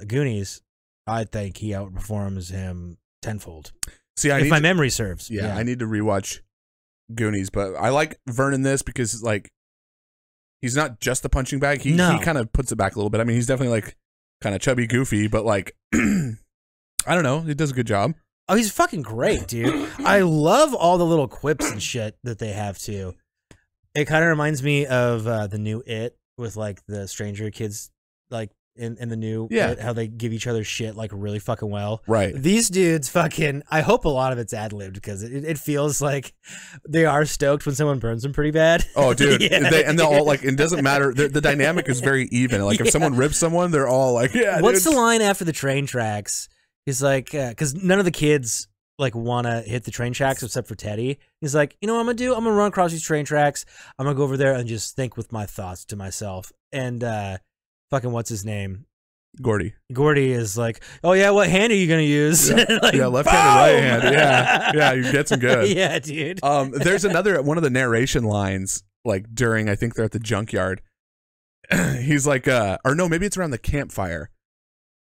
Speaker 1: Goonies. I think he outperforms him tenfold.
Speaker 2: See,
Speaker 1: if my memory serves.
Speaker 2: Yeah, I need to rewatch Goonies, but I like Vern in this because like he's not just the punching bag. He kind of puts it back a little bit. I mean, he's definitely like kind of chubby, goofy, but like I don't know, he does a good job.
Speaker 1: Oh, he's fucking great, dude. I love all the little quips and shit that they have too. It kind of reminds me of the new It with like the stranger kids, like in the new It, how they give each other shit like really fucking well.
Speaker 2: Right.
Speaker 1: These dudes fucking, I hope a lot of it's ad-libbed because it feels like they are stoked when someone burns them pretty bad.
Speaker 2: Oh, dude. They're all like, it doesn't matter. The dynamic is very even. Like if someone rips someone, they're all like, yeah.
Speaker 1: What's the line after the train tracks? He's like, because none of the kids like want to hit the train tracks except for Teddy. He's like, you know what I'm gonna do? I'm gonna run across these train tracks. I'm gonna go over there and just think with my thoughts to myself. And fucking what's his name?
Speaker 2: Gordy
Speaker 1: is like, oh yeah, what hand are you gonna use?
Speaker 2: Yeah,
Speaker 1: like,
Speaker 2: yeah, left hand or right hand. Yeah, you get some good.
Speaker 1: Yeah, dude.
Speaker 2: There's one of the narration lines, like during, I think they're at the junkyard. He's like, or no, maybe it's around the campfire,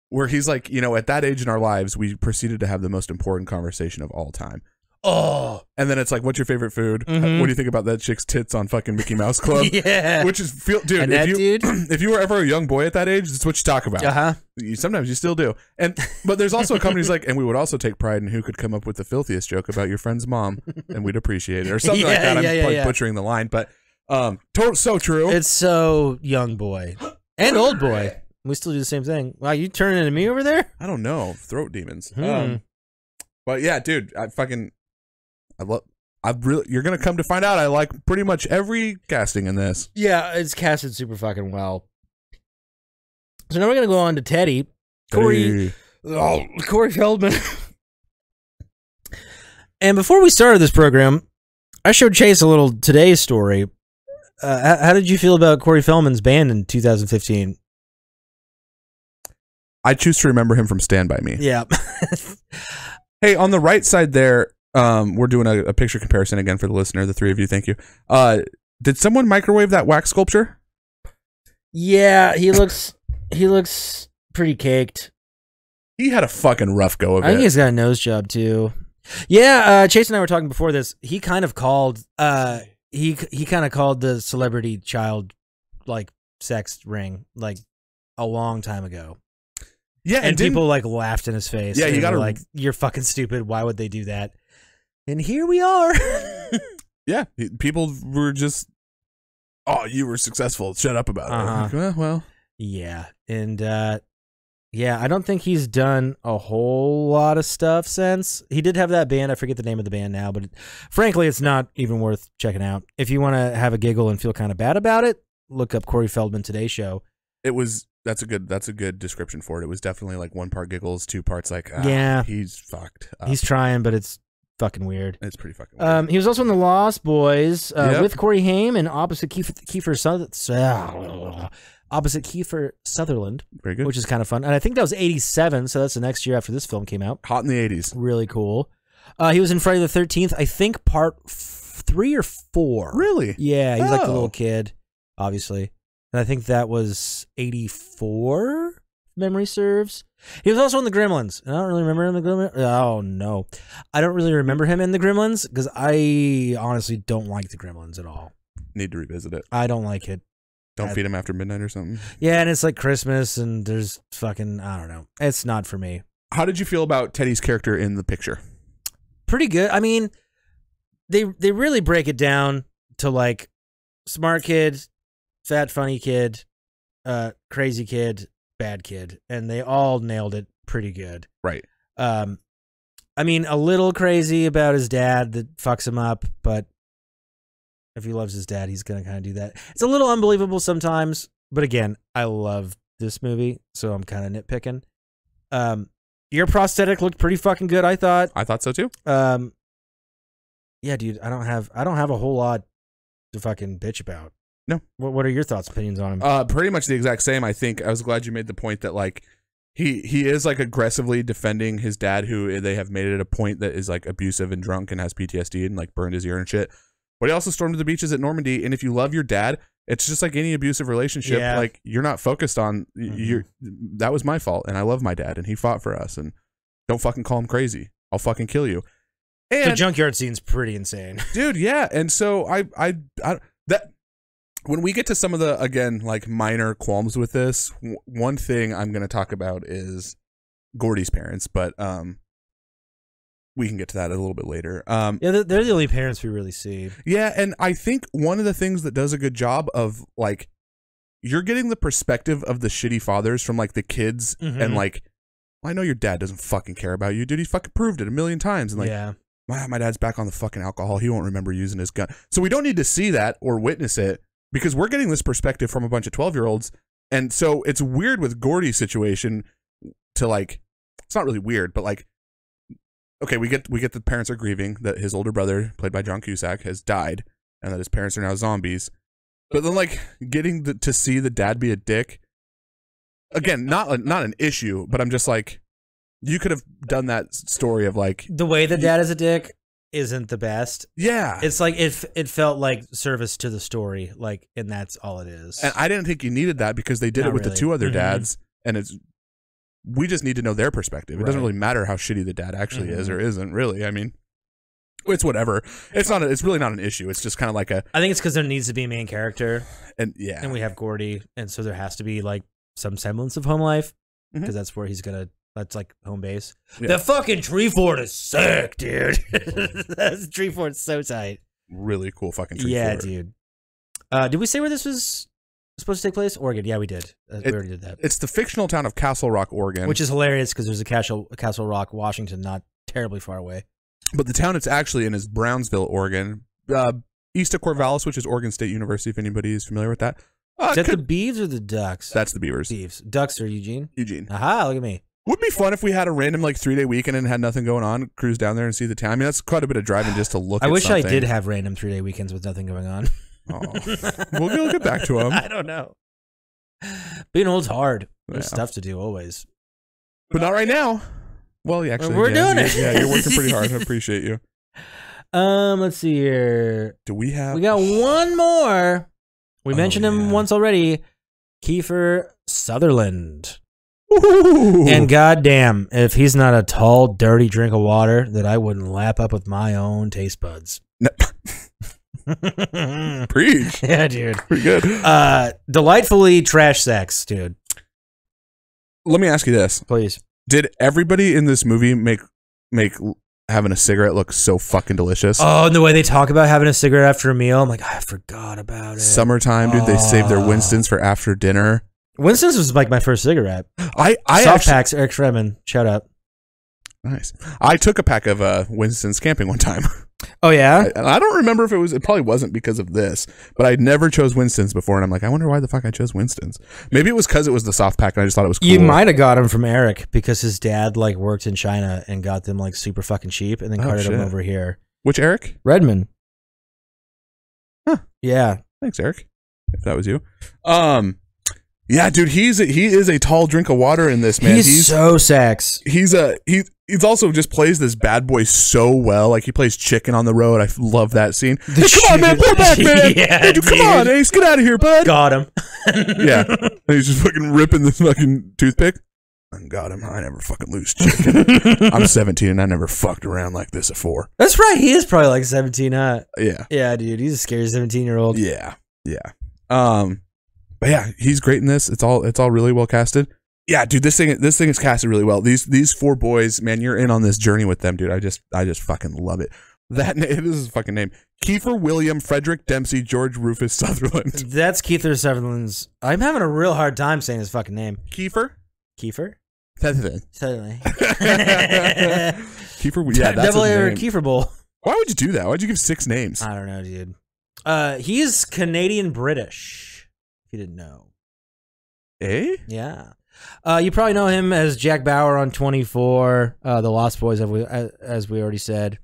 Speaker 2: where he's like, you know, at that age in our lives, we proceeded to have the most important conversation of all time.
Speaker 1: Oh,
Speaker 2: and then it's like, what's your favorite food?
Speaker 1: Mhm.
Speaker 2: What do you think about that chick's tits on fucking Mickey Mouse Club?
Speaker 1: Yeah,
Speaker 2: which is dude.
Speaker 1: And that dude,
Speaker 2: if you were ever a young boy at that age, that's what you talk about. Sometimes you still do. But there's also a company's like, and we would also take pride in who could come up with the filthiest joke about your friend's mom, and we'd appreciate it, or something like that. I'm butchering the line, but so true.
Speaker 1: It's so young boy and old boy. We still do the same thing. Wow, you turning into me over there?
Speaker 2: I don't know, throat demons. But yeah, dude, you're gonna come to find out I like pretty much every casting in this.
Speaker 1: Yeah, it's casted super fucking well. So now we're gonna go on to Teddy. Corey Feldman. And before we started this program, I showed Chase a little Today story. How did you feel about Corey Feldman's band in 2015?
Speaker 2: I choose to remember him from Stand By Me.
Speaker 1: Yeah.
Speaker 2: Hey, on the right side there, we're doing a picture comparison again for the listener, the three of you. Thank you. Did someone microwave that wax sculpture?
Speaker 1: Yeah, he looks pretty caked.
Speaker 2: He had a fucking rough go of it.
Speaker 1: I think he's got a nose job too. Yeah, Chase and I were talking before this. He kind of called he kind of called the celebrity child like sex ring like a long time ago.
Speaker 2: Yeah,
Speaker 1: and people like laughed in his face.
Speaker 2: Yeah, you got
Speaker 1: like, you're fucking stupid. Why would they do that? And here we are.
Speaker 2: Yeah, people were just, oh, you were successful. Shut up about it. Like, well,
Speaker 1: yeah, and yeah, I don't think he's done a whole lot of stuff since. He did have that band. I forget the name of the band now, but frankly, it's not even worth checking out. If you want to have a giggle and feel kind of bad about it, look up Corey Feldman Today Show.
Speaker 2: That's a good description for it. It was definitely like 1 part giggles, 2 parts like,
Speaker 1: yeah,
Speaker 2: he's fucked up.
Speaker 1: He's trying, but it's fucking weird.
Speaker 2: It's pretty fucking weird.
Speaker 1: He was also in The Lost Boys with Corey Haim and opposite Kiefer Sutherland.
Speaker 2: Very good.
Speaker 1: Which is kind of fun. And I think that was 87, so that's the next year after this film came out.
Speaker 2: Hot in the 80s.
Speaker 1: Really cool. He was in Friday the 13th, I think part 3 or 4.
Speaker 2: Really?
Speaker 1: Yeah, he's like the little kid, obviously. And I think that was 84, if memory serves. He was also in The Gremlins. And I don't really remember him in The Gremlins. Oh, no. I don't really remember him in The Gremlins because I honestly don't like The Gremlins at all.
Speaker 2: Need to revisit it.
Speaker 1: I don't like it.
Speaker 2: Don't feed him after midnight or something.
Speaker 1: Yeah, and it's like Christmas and there's fucking, I don't know. It's not for me.
Speaker 2: How did you feel about Teddy's character in the picture?
Speaker 1: Pretty good. I mean, they really break it down to like smart kid, fat funny kid, crazy kid, bad kid, and they all nailed it pretty good.
Speaker 2: Right.
Speaker 1: I mean, a little crazy about his dad that fucks him up, but if he loves his dad, he's gonna kind of do that. It's a little unbelievable sometimes, but again, I love this movie, so I'm kind of nitpicking. Your prosthetic looked pretty fucking good, I thought.
Speaker 2: I thought so too.
Speaker 1: Yeah, dude, I don't have a whole lot to fucking bitch about.
Speaker 2: No.
Speaker 1: What are your thoughts, opinions on him?
Speaker 2: Pretty much the exact same. I think I was glad you made the point that like he is like aggressively defending his dad, who they have made it a point that is like abusive and drunk and has PTSD and like burned his ear and shit. But he also stormed to the beaches at Normandy, and if you love your dad, it's just like any abusive relationship.
Speaker 1: Yeah.
Speaker 2: Like you're not focused on that was my fault, and I love my dad, and he fought for us, and don't fucking call him crazy. I'll fucking kill you. And
Speaker 1: the junkyard scene's pretty insane,
Speaker 2: dude. Yeah, and so I that when we get to some of the again like minor qualms with this, one thing I'm going to talk about is Gordy's parents, but we can get to that a little bit later.
Speaker 1: Yeah, they're the only parents we really see.
Speaker 2: Yeah, and I think one of the things that does a good job of like you're getting the perspective of the shitty fathers from like the kids and like, well, I know your dad doesn't fucking care about you, dude. He's fucking proved it a million times. And like,
Speaker 1: yeah.
Speaker 2: My dad's back on the fucking alcohol. He won't remember using his gun. So we don't need to see that or witness it because we're getting this perspective from a bunch of 12-year-olds. And so it's weird with Gordy's situation to like, it's not really weird, but like okay, we get the parents are grieving that his older brother, played by John Cusack, has died, and that his parents are now zombies. But then, like, getting to see the dad be a dick, again, not an issue, but I'm just like, you could have done that story of like
Speaker 1: the way the dad is a dick isn't the best.
Speaker 2: Yeah,
Speaker 1: it's like it felt like service to the story, like, and that's all it is.
Speaker 2: And I didn't think you needed that because they did it with the two other dads, and we just need to know their perspective. It doesn't really matter how shitty the dad actually is or isn't. Really, I mean, it's whatever. It's really not an issue. It's just kind of like a.
Speaker 1: I think it's because there needs to be a main character,
Speaker 2: and
Speaker 1: we have Gordy, and so there has to be like some semblance of home life because that's where he's gonna. That's like home base. Yeah. The fucking tree fort is sick, dude. That tree fort's so tight.
Speaker 2: Really cool fucking tree fort.
Speaker 1: Yeah, dude. Did we say where this was supposed to take place? Oregon. Yeah, we did. We already did that.
Speaker 2: It's the fictional town of Castle Rock, Oregon.
Speaker 1: Which is hilarious because there's a Castle Rock, Washington, not terribly far away.
Speaker 2: But the town it's actually in is Brownsville, Oregon. East of Corvallis, which is Oregon State University, if anybody is familiar with that.
Speaker 1: Is that the Beavs or the Ducks?
Speaker 2: That's the Beavers.
Speaker 1: Beavs. Ducks are Eugene?
Speaker 2: Eugene.
Speaker 1: Aha, look at me.
Speaker 2: Would be fun if we had a random like 3-day weekend and had nothing going on, cruise down there and see the town. I mean, that's quite a bit of driving just to look at
Speaker 1: I wish
Speaker 2: something.
Speaker 1: I did have random 3-day weekends with nothing going on.
Speaker 2: Oh. We'll get back to them.
Speaker 1: I don't know. Being old's hard. There's stuff to do always.
Speaker 2: But not right now. Well, yeah, actually,
Speaker 1: we're doing it.
Speaker 2: Yeah, you're working pretty hard. I appreciate you.
Speaker 1: Let's see here.
Speaker 2: Do we have?
Speaker 1: We got one more. We mentioned him once already. Kiefer Sutherland.
Speaker 2: Ooh.
Speaker 1: And goddamn, if he's not a tall, dirty drink of water that I wouldn't lap up with my own taste buds.
Speaker 2: No. Preach.
Speaker 1: Yeah, dude.
Speaker 2: Pretty good.
Speaker 1: Delightfully trash sex, dude.
Speaker 2: Let me ask you this.
Speaker 1: Please.
Speaker 2: Did everybody in this movie make having a cigarette look so fucking delicious?
Speaker 1: Oh, and the way they talk about having a cigarette after a meal, I'm like, I forgot about it.
Speaker 2: Summertime, dude. They save their Winstons for after dinner.
Speaker 1: Winston's was like my first cigarette.
Speaker 2: I
Speaker 1: Soft packs, Eric Freeman. Shout out.
Speaker 2: Nice. I took a pack of Winston's camping one time.
Speaker 1: Oh, yeah?
Speaker 2: I don't remember if it probably wasn't because of this, but I never chose Winston's before, and I'm like, I wonder why the fuck I chose Winston's. Maybe it was because it was the soft pack, and I just thought it was cool.
Speaker 1: You might have got them from Eric, because his dad like worked in China and got them like super fucking cheap, and then carted them over here.
Speaker 2: Which Eric?
Speaker 1: Redmond.
Speaker 2: Huh.
Speaker 1: Yeah.
Speaker 2: Thanks, Eric, if that was you. Yeah, dude, he is a tall drink of water in this, man.
Speaker 1: He's so sex.
Speaker 2: He's also just plays this bad boy so well. Like, he plays chicken on the road. I love that scene. Hey, come on, man, pull back, man.
Speaker 1: Yeah,
Speaker 2: hey, dude, come on, Ace, get out of here, bud.
Speaker 1: Got him.
Speaker 2: Yeah, and he's just fucking ripping this fucking toothpick. I got him. I never fucking lose chicken. I'm 17 and I never fucked around like this before.
Speaker 1: That's right. He is probably like 17, huh?
Speaker 2: Yeah.
Speaker 1: Yeah, dude. He's a scary 17-year-old.
Speaker 2: Yeah. Yeah. But yeah, he's great in this. It's all really well casted. Yeah, dude, this thing is casted really well. These four boys, man, you're in on this journey with them, dude. I just fucking love it. It is his fucking name. Kiefer William Frederick Dempsey George Rufus Sutherland.
Speaker 1: That's Kiefer Sutherland's. I'm having a real hard time saying his fucking name.
Speaker 2: Kiefer?
Speaker 1: Sutherland.
Speaker 2: Kiefer, yeah, that's
Speaker 1: Double
Speaker 2: his
Speaker 1: A
Speaker 2: name.
Speaker 1: Kiefer Bowl.
Speaker 2: Why would you do that? Why'd you give 6 names?
Speaker 1: I don't know, dude. He's Canadian-British. If you didn't know.
Speaker 2: Eh?
Speaker 1: Yeah. You probably know him as Jack Bauer on 24, The Lost Boys, as we already said.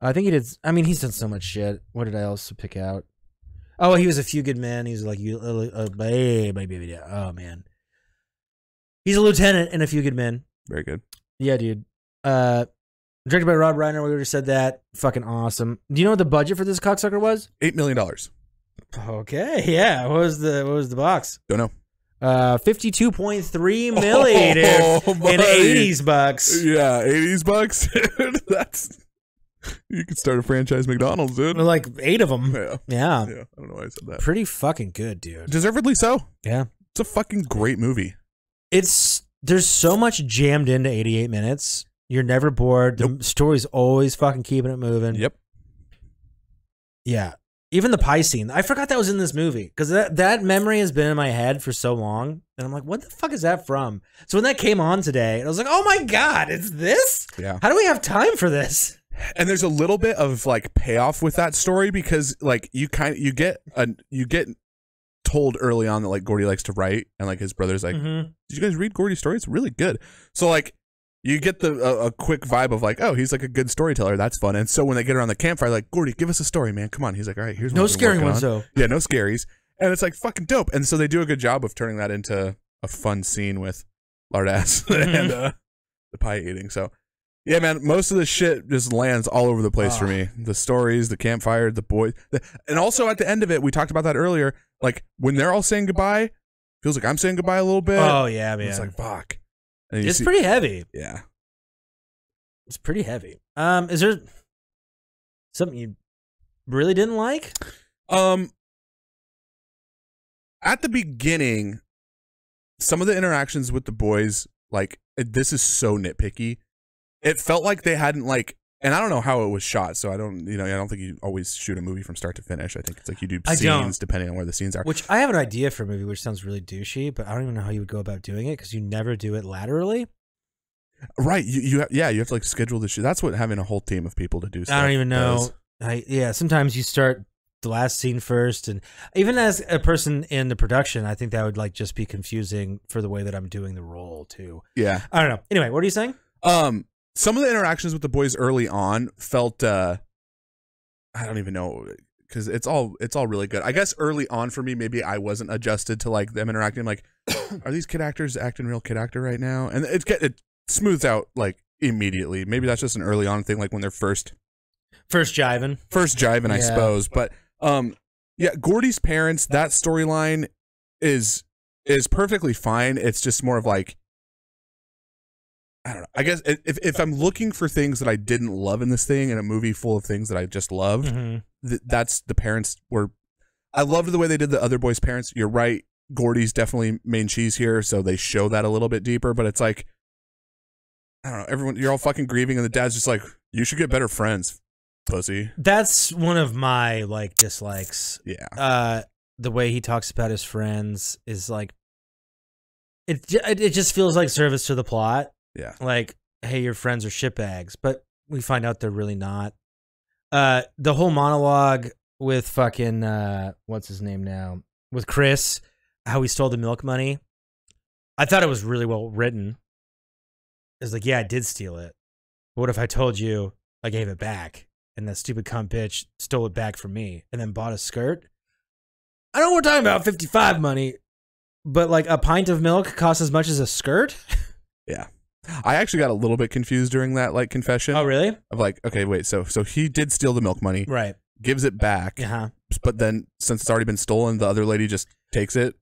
Speaker 1: I think he did. I mean, he's done so much shit. What did I also pick out? Oh, he was A Few Good Men. He's like, oh, man. He's a lieutenant in A Few Good Men.
Speaker 2: Very good.
Speaker 1: Yeah, dude. Directed by Rob Reiner. We already said that. Fucking awesome. Do you know what the budget for this cocksucker was?
Speaker 2: $8 million.
Speaker 1: Okay, yeah. What was the box?
Speaker 2: Don't know.
Speaker 1: 52.3 million in 80s bucks.
Speaker 2: Yeah, 80s bucks. You could start a franchise McDonald's, dude.
Speaker 1: Like 8 of them.
Speaker 2: Yeah. I don't know why I said that.
Speaker 1: Pretty fucking good, dude.
Speaker 2: Deservedly so.
Speaker 1: Yeah.
Speaker 2: It's a fucking great movie.
Speaker 1: There's so much jammed into 88 minutes. You're never bored. The story's always fucking keeping it moving.
Speaker 2: Yep.
Speaker 1: Yeah. Even the pie scene. I forgot that was in this movie because that memory has been in my head for so long. And I'm like, what the fuck is that from? So when that came on today, I was like, oh my God, it's this?
Speaker 2: Yeah.
Speaker 1: How do we have time for this?
Speaker 2: And there's a little bit of like payoff with that story because like you get told early on that like Gordy likes to write and like his brother's like, did you guys read Gordy's story? It's really good. So like you get a quick vibe of like, oh, he's like a good storyteller. That's fun. And so when they get around the campfire, like, Gordy, give us a story, man. Come on. He's like, all right, here's
Speaker 1: no
Speaker 2: what
Speaker 1: scary ones though.
Speaker 2: Yeah, no scaries. And it's like fucking dope. And so they do a good job of turning that into a fun scene with Lardass and the pie eating. So yeah, man, most of the shit just lands all over the place for me. The stories, the campfire, the boys, and also at the end of it, we talked about that earlier. Like when they're all saying goodbye, feels like I'm saying goodbye a little bit.
Speaker 1: Oh yeah, man.
Speaker 2: It's like fuck.
Speaker 1: It's pretty heavy.
Speaker 2: Yeah.
Speaker 1: It's pretty heavy. Is there something you really didn't like?
Speaker 2: At the beginning, some of the interactions with the boys, like this is so nitpicky. It felt like they hadn't like, and I don't know how it was shot, so I don't think you always shoot a movie from start to finish. I think it's like you do scenes depending on where the scenes are.
Speaker 1: Which I have an idea for a movie, which sounds really douchey, but I don't even know how you would go about doing it because you never do it laterally.
Speaker 2: Right. You have to like schedule the shoot. That's what having a whole team of people to do stuff
Speaker 1: I don't even know. Sometimes you start the last scene first, and even as a person in the production, I think that would like just be confusing for the way that I'm doing the role too.
Speaker 2: Yeah.
Speaker 1: I don't know. Anyway, what are you saying?
Speaker 2: Some of the interactions with the boys early on felt I don't even know, because it's all really good. I guess early on for me, maybe I wasn't adjusted to like them interacting. Like, are these kid actors acting real kid actor right now? And it smooths out like immediately. Maybe that's just an early on thing, like when they're first jiving, I suppose. But yeah, Gordy's parents, that storyline is perfectly fine. It's just more of like, I don't know. I guess if I'm looking for things that I didn't love in this thing, in a movie full of things that I just loved, that's the parents were. I loved the way they did the other boys' parents. You're right. Gordy's definitely main cheese here, so they show that a little bit deeper. But it's like, I don't know. Everyone, you're all fucking grieving, and the dad's just like, you should get better friends, pussy.
Speaker 1: That's one of my like dislikes.
Speaker 2: Yeah.
Speaker 1: The way he talks about his friends is like, it just feels like service to the plot.
Speaker 2: Yeah.
Speaker 1: Like, hey, your friends are shitbags, but we find out they're really not. The whole monologue with fucking what's his name now? With Chris, how he stole the milk money. I thought it was really well written. It's like, yeah, I did steal it. But what if I told you I gave it back and that stupid cunt bitch stole it back from me and then bought a skirt? I know we're talking about 55 money, but like a pint of milk costs as much as a skirt?
Speaker 2: Yeah. I actually got a little bit confused during that like confession.
Speaker 1: Oh, really?
Speaker 2: Of like, okay, wait, so he did steal the milk money.
Speaker 1: Right.
Speaker 2: Gives it back. But then since it's already been stolen, the other lady just takes it.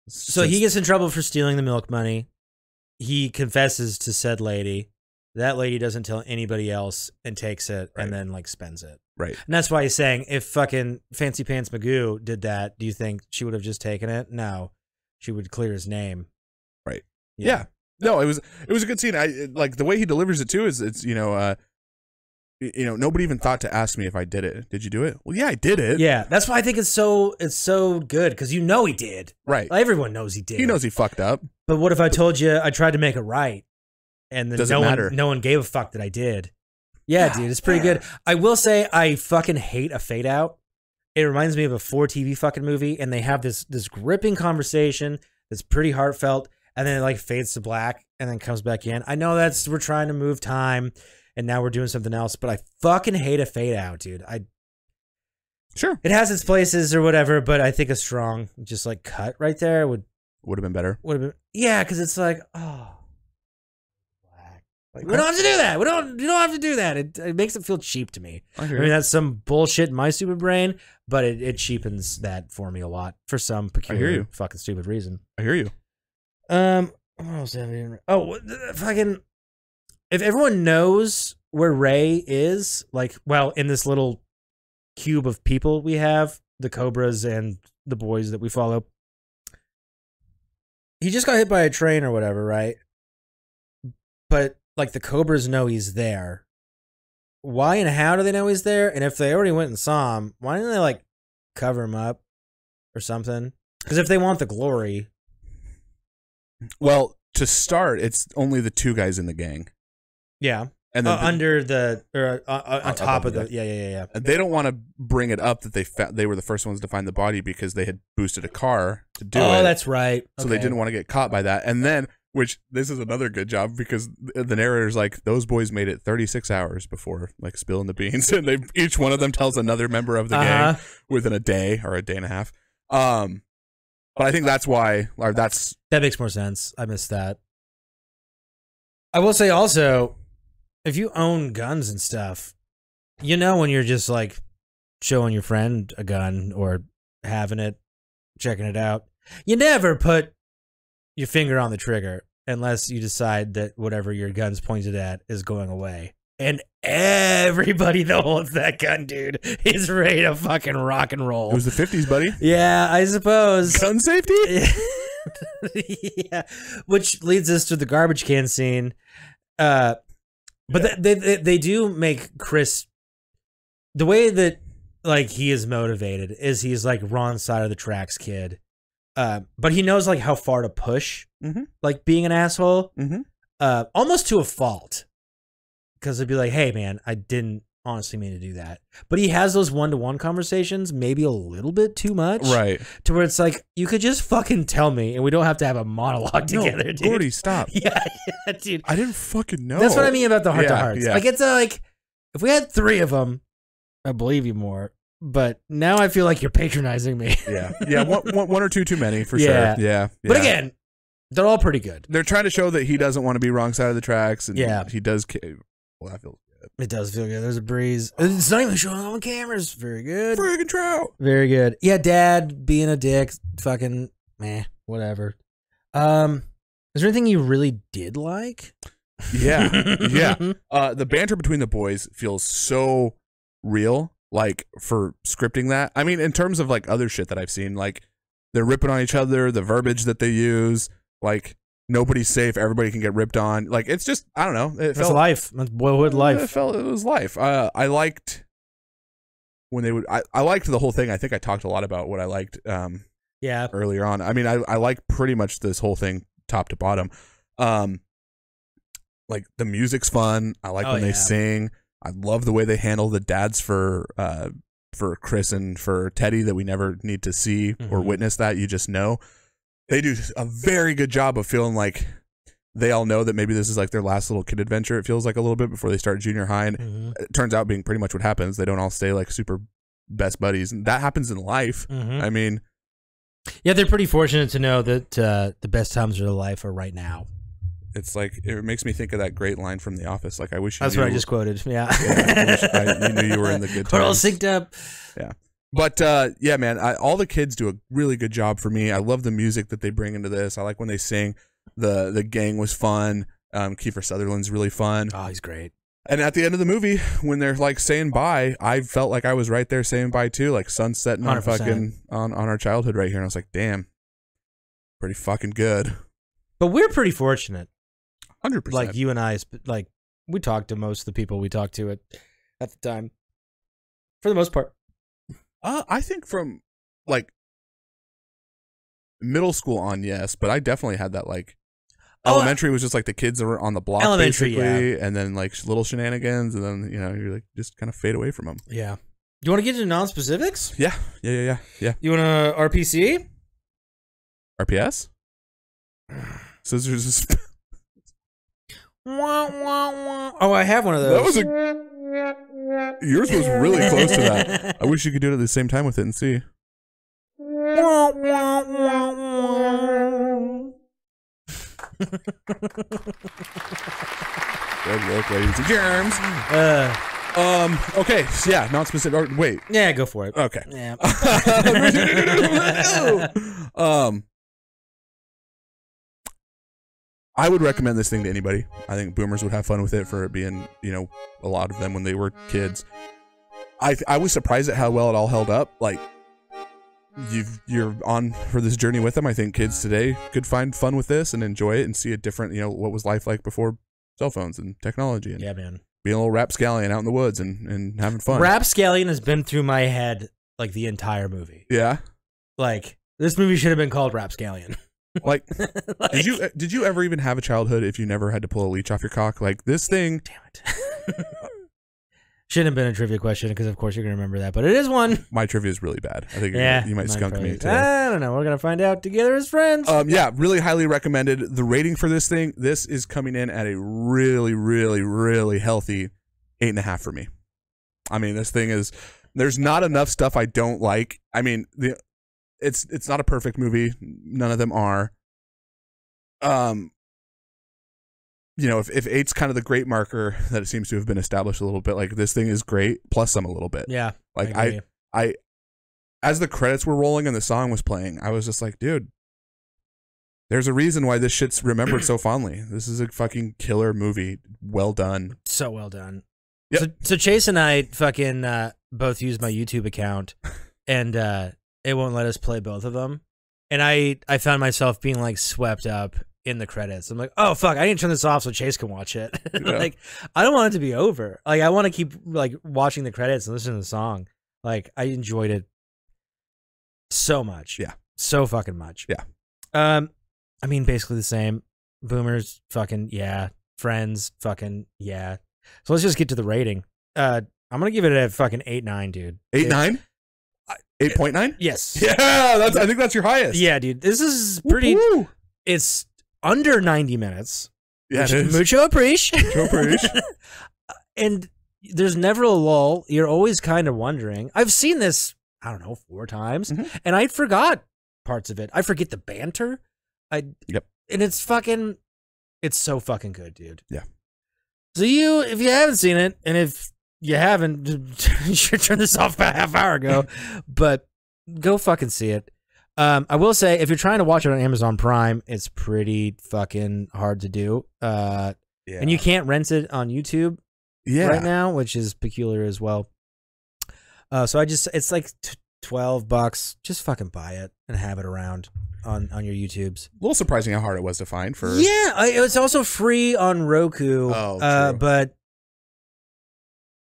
Speaker 1: So he gets in trouble for stealing the milk money. He confesses to said lady. That lady doesn't tell anybody else and takes it and then like spends it.
Speaker 2: Right.
Speaker 1: And that's why he's saying if fucking Fancy Pants Magoo did that, do you think she would have just taken it? No. She would clear his name.
Speaker 2: Right. Yeah. No, it was a good scene. I like the way he delivers it too. It's nobody even thought to ask me if I did it. Did you do it? Well, yeah, I did it.
Speaker 1: Yeah, that's why I think it's so good because he did.
Speaker 2: Right.
Speaker 1: Everyone knows he did.
Speaker 2: He knows he fucked up.
Speaker 1: But what if I told you I tried to make it right, and then
Speaker 2: Doesn't matter.
Speaker 1: No one gave a fuck that I did. Yeah, dude, it's pretty good. I will say I fucking hate a fade out. It reminds me of a 4TV fucking movie, and they have this gripping conversation that's pretty heartfelt. And then it like fades to black and then comes back in. I know we're trying to move time and now we're doing something else, but I fucking hate a fade out, dude.
Speaker 2: Sure.
Speaker 1: It has its places or whatever, but I think a strong just like cut right there would
Speaker 2: have been better.
Speaker 1: Yeah, because it's like, oh, black. Like, we don't have to do that. You don't have to do that. It makes it feel cheap to me. I mean, that's some bullshit in my stupid brain, but it cheapens that for me a lot for some peculiar fucking stupid reason.
Speaker 2: I hear you.
Speaker 1: What else have I fucking if everyone knows where Ray is, like, well, in this little cube of people we have, the Cobras and the boys that we follow, he just got hit by a train or whatever, right? But like the Cobras know he's there. Why and how do they know he's there? And if they already went and saw him, why didn't they like cover him up or something? Because if they want the glory.
Speaker 2: Well, to start, it's only the two guys in the gang.
Speaker 1: Yeah.
Speaker 2: And then
Speaker 1: under the or on top of the yeah.
Speaker 2: And they don't want to bring it up that they were the first ones to find the body because they had boosted a car to do it.
Speaker 1: Oh, that's right.
Speaker 2: So they didn't want to get caught by that. And then Which this is another good job because the narrator's like, those boys made it 36 hours before like spilling the beans, and each one of them tells another member of the gang within a day or a day and a half. But I think that's why, or that
Speaker 1: makes more sense. I missed that. I will say also, if you own guns and stuff, you know when you're just like showing your friend a gun or having it, checking it out, you never put your finger on the trigger unless you decide that whatever your gun's pointed at is going away. And everybody that holds that gun, dude, is ready to fucking rock and roll.
Speaker 2: It was the 50s, buddy.
Speaker 1: Yeah, I suppose.
Speaker 2: Gun safety?
Speaker 1: Yeah. Which leads us to the garbage can scene. But they do make Chris, the way that like he is motivated is he's like wrong side of the tracks kid. But he knows like how far to push, like being an asshole, almost to a fault. Because they'd be like, hey, man, I didn't honestly mean to do that. But he has those one-to-one conversations, maybe a little bit too much.
Speaker 2: Right.
Speaker 1: To where it's like, you could just fucking tell me, and we don't have to have a monologue together, dude.
Speaker 2: Gordy, stop.
Speaker 1: Yeah, dude.
Speaker 2: I didn't fucking know.
Speaker 1: That's what I mean about the heart-to-hearts.
Speaker 2: Yeah.
Speaker 1: Like, it's like, if we had 3 of them, I'd believe you more. But now I feel like you're patronizing me.
Speaker 2: Yeah, one or two too many, for sure. Yeah.
Speaker 1: But again, they're all pretty good.
Speaker 2: They're trying to show that he doesn't want to be wrong side of the tracks, and he does. Well, that feels good.
Speaker 1: It does feel good. There's a breeze. It's not even showing on cameras. Very good.
Speaker 2: Friggin' trout.
Speaker 1: Very good. Yeah, Dad being a dick. Fucking meh. Whatever. Is there anything you really did like?
Speaker 2: Yeah. The banter between the boys feels so real. Like for scripting that. I mean, in terms of like other shit that I've seen, like they're ripping on each other, the verbiage that they use, like. Nobody's safe. Everybody can get ripped on. Like it's just, I don't know. It's
Speaker 1: life. That's boyhood life.
Speaker 2: It was life. I liked when they would. I liked the whole thing. I think I talked a lot about what I liked. Earlier on. I mean, I like pretty much this whole thing top to bottom. Like the music's fun. I like when they sing. I love the way they handle the dads for Chris and for Teddy that we never need to see or witness that. You just know. They do a very good job of feeling like they all know that maybe this is like their last little kid adventure. It feels like a little bit before they start junior high. And it turns out being pretty much what happens. They don't all stay like super best buddies. And that happens in life. I mean.
Speaker 1: Yeah, they're pretty fortunate to know that the best times of their life are right now.
Speaker 2: It's like, it makes me think of that great line from The Office. Like, I wish you
Speaker 1: That's
Speaker 2: knew.
Speaker 1: What I just quoted. Yeah.
Speaker 2: You knew you were in the good times.
Speaker 1: We're all synced up.
Speaker 2: Yeah. But, yeah, man, all the kids do a really good job for me. I love the music that they bring into this. I like when they sing. The gang was fun. Kiefer Sutherland's really fun.
Speaker 1: Oh, he's great.
Speaker 2: And at the end of the movie, when they're, like, saying bye, I felt like I was right there saying bye, too. Like, sun setting on
Speaker 1: 100%.
Speaker 2: fucking, on our childhood right here. And I was like, damn, pretty fucking good.
Speaker 1: But we're pretty fortunate.
Speaker 2: 100%.
Speaker 1: Like, you and I, like, we talked to most of the people we talked to at the time. For the most part.
Speaker 2: I think from like middle school on, yes, but I definitely had that like elementary was just like the kids that were on the block basically, and then like little shenanigans, and then you're like just kind of fade away from them.
Speaker 1: Yeah. Do you want to get into non-specifics?
Speaker 2: Yeah.
Speaker 1: You want to RPC?
Speaker 2: RPS? Scissors.
Speaker 1: Oh, I have one of those.
Speaker 2: Yours was really close to that. I wish you could do it at the same time with it and see. Good work, ladies and germs. Okay, so yeah, non-specific. Wait.
Speaker 1: Yeah, go for it.
Speaker 2: Okay.
Speaker 1: Yeah.
Speaker 2: I would recommend this thing to anybody. I think boomers would have fun with it for it being, a lot of them when they were kids. I was surprised at how well it all held up. Like, you're on for this journey with them. I think kids today could find fun with this and enjoy it and see a different, what was life like before cell phones and technology. And
Speaker 1: yeah, man.
Speaker 2: Being a little rapscallion out in the woods and having fun.
Speaker 1: Rapscallion has been through my head like the entire movie.
Speaker 2: Yeah.
Speaker 1: Like, this movie should have been called Rapscallion.
Speaker 2: Like, did you ever even have a childhood if you never had to pull a leech off your cock? Like, this thing.
Speaker 1: Damn it. Shouldn't have been a trivia question because, of course, you're going to remember that. But it is one.
Speaker 2: My trivia is really bad. I think you might skunk
Speaker 1: probably.
Speaker 2: me today.
Speaker 1: I don't know. We're going to find out together as friends.
Speaker 2: Yeah, really highly recommended. The rating for this thing, this is coming in at a really, really, really healthy 8.5 for me. I mean, this thing is, there's not enough stuff I don't like. I mean, it's not a perfect movie. None of them are. You know, if 8's kind of the great marker that it seems to have been established a little bit, like this thing is great, plus some a little bit.
Speaker 1: Yeah.
Speaker 2: Like I as the credits were rolling and the song was playing, I was just like, dude, there's a reason why this shit's remembered so fondly. This is a fucking killer movie. Well done. So
Speaker 1: well done.
Speaker 2: Yep.
Speaker 1: So Chase and I fucking both use my YouTube account, and it won't let us play both of them. And I found myself being like swept up in the credits. I'm like, oh fuck, I need to turn this off so Chase can watch it.
Speaker 2: Yeah.
Speaker 1: Like, I don't want it to be over. Like, I want to keep like watching the credits and listening to the song. Like, I enjoyed it so much.
Speaker 2: Yeah.
Speaker 1: So fucking much.
Speaker 2: Yeah.
Speaker 1: I mean, basically the same. Boomers, fucking yeah. Friends, fucking yeah. So let's just get to the rating. I'm gonna give it a fucking 8.9, dude.
Speaker 2: 8.9? 8.9?
Speaker 1: Yes.
Speaker 2: Yeah, I think that's your highest.
Speaker 1: Yeah, dude. This is pretty.
Speaker 2: Woo-hoo.
Speaker 1: It's under 90 minutes.
Speaker 2: Yeah, it is.
Speaker 1: Mucho appreciate.
Speaker 2: Mucho appreciate.
Speaker 1: And there's never a lull. You're always kind of wondering. I've seen this, I don't know, 4 times, and I forgot parts of it. I forget the banter.
Speaker 2: Yep.
Speaker 1: And it's so fucking good, dude.
Speaker 2: Yeah.
Speaker 1: So if you haven't seen it, and if you haven't, you should turn this off about a half hour ago, but go fucking see it. I will say, if you're trying to watch it on Amazon Prime, it's pretty fucking hard to do. Yeah. And you can't rent it on YouTube right now, which is peculiar as well. So it's like $12. Just fucking buy it and have it around on your YouTubes.
Speaker 2: A little surprising how hard it was to find for.
Speaker 1: Yeah, it's also free on Roku.
Speaker 2: Oh, true.
Speaker 1: But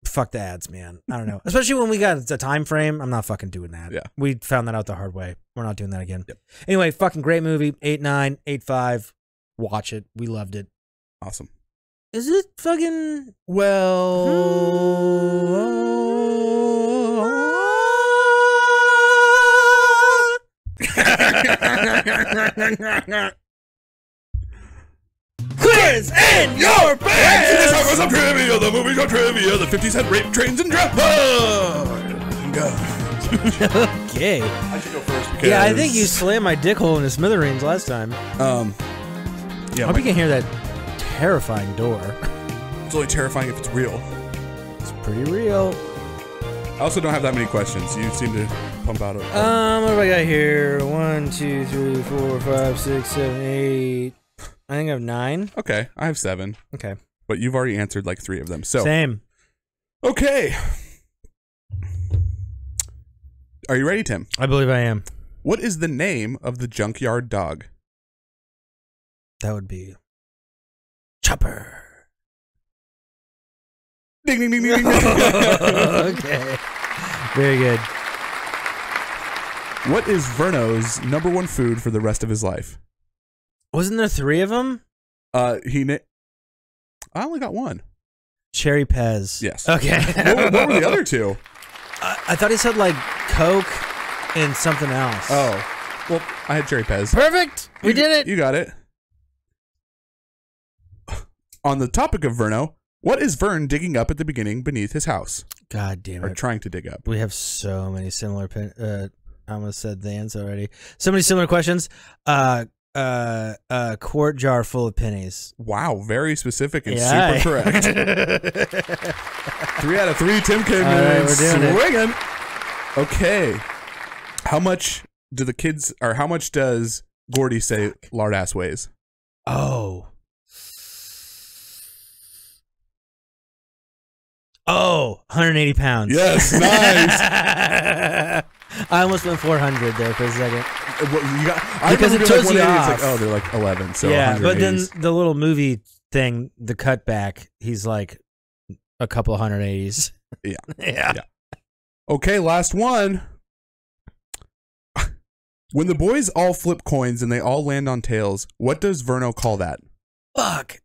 Speaker 1: fuck the ads, man. I don't know. Especially when we got the time frame. I'm not fucking doing that.
Speaker 2: Yeah.
Speaker 1: We found that out the hard way. We're not doing that again.
Speaker 2: Yep.
Speaker 1: Anyway, fucking great movie. 8.9, 8.5. Watch it. We loved it.
Speaker 2: Awesome.
Speaker 1: Is it fucking Quiz in your pants!
Speaker 2: This time for some trivia. The movies on trivia. The 50 Cent rape trains and drop.
Speaker 1: Okay.
Speaker 2: I should go first because
Speaker 1: Yeah, I think you slammed my dick hole in the smithereens last time.
Speaker 2: Yeah.
Speaker 1: I hope you can hear that terrifying door.
Speaker 2: It's only terrifying if it's real.
Speaker 1: It's pretty real.
Speaker 2: I also don't have that many questions. You seem to pump out.
Speaker 1: What have I got here? 1, 2, 3, 4, 5, 6, 7, 8. I think I have 9.
Speaker 2: Okay, I have 7.
Speaker 1: Okay.
Speaker 2: But you've already answered like 3 of them. So
Speaker 1: same.
Speaker 2: Okay. Are you ready, Tim?
Speaker 1: I believe I am.
Speaker 2: What is the name of the junkyard dog?
Speaker 1: That would be Chopper.
Speaker 2: Ding, ding, ding, ding, ding.
Speaker 1: Okay. Very good.
Speaker 2: What is Verno's #1 food for the rest of his life?
Speaker 1: Wasn't there 3 of them?
Speaker 2: I only got 1.
Speaker 1: Cherry Pez.
Speaker 2: Yes.
Speaker 1: Okay.
Speaker 2: What were the other 2?
Speaker 1: I thought he said like Coke and something else.
Speaker 2: Oh. Well, I had Cherry Pez.
Speaker 1: Perfect. We did it.
Speaker 2: You got it. On the topic of Verno, what is Vern digging up at the beginning beneath his house?
Speaker 1: God damn it.
Speaker 2: Or trying to dig up.
Speaker 1: We have so many similar I almost said the answer already. So many similar questions. Quart jar full of pennies.
Speaker 2: Wow, very specific and super correct. 3 out of 3. Tim came in swinging. Okay. How much does Gordy say lard ass weighs?
Speaker 1: Oh, 180 pounds.
Speaker 2: Yes, nice.
Speaker 1: I almost went 400 there for a second.
Speaker 2: Because
Speaker 1: it throws you off.
Speaker 2: It's like, oh, they're like 11. So
Speaker 1: yeah, but then the little movie thing, the cutback, he's like a couple 180s.
Speaker 2: Yeah.
Speaker 1: Yeah.
Speaker 2: Okay, last one. When the boys all flip coins and they all land on tails, what does Verno call that?
Speaker 1: Fuck.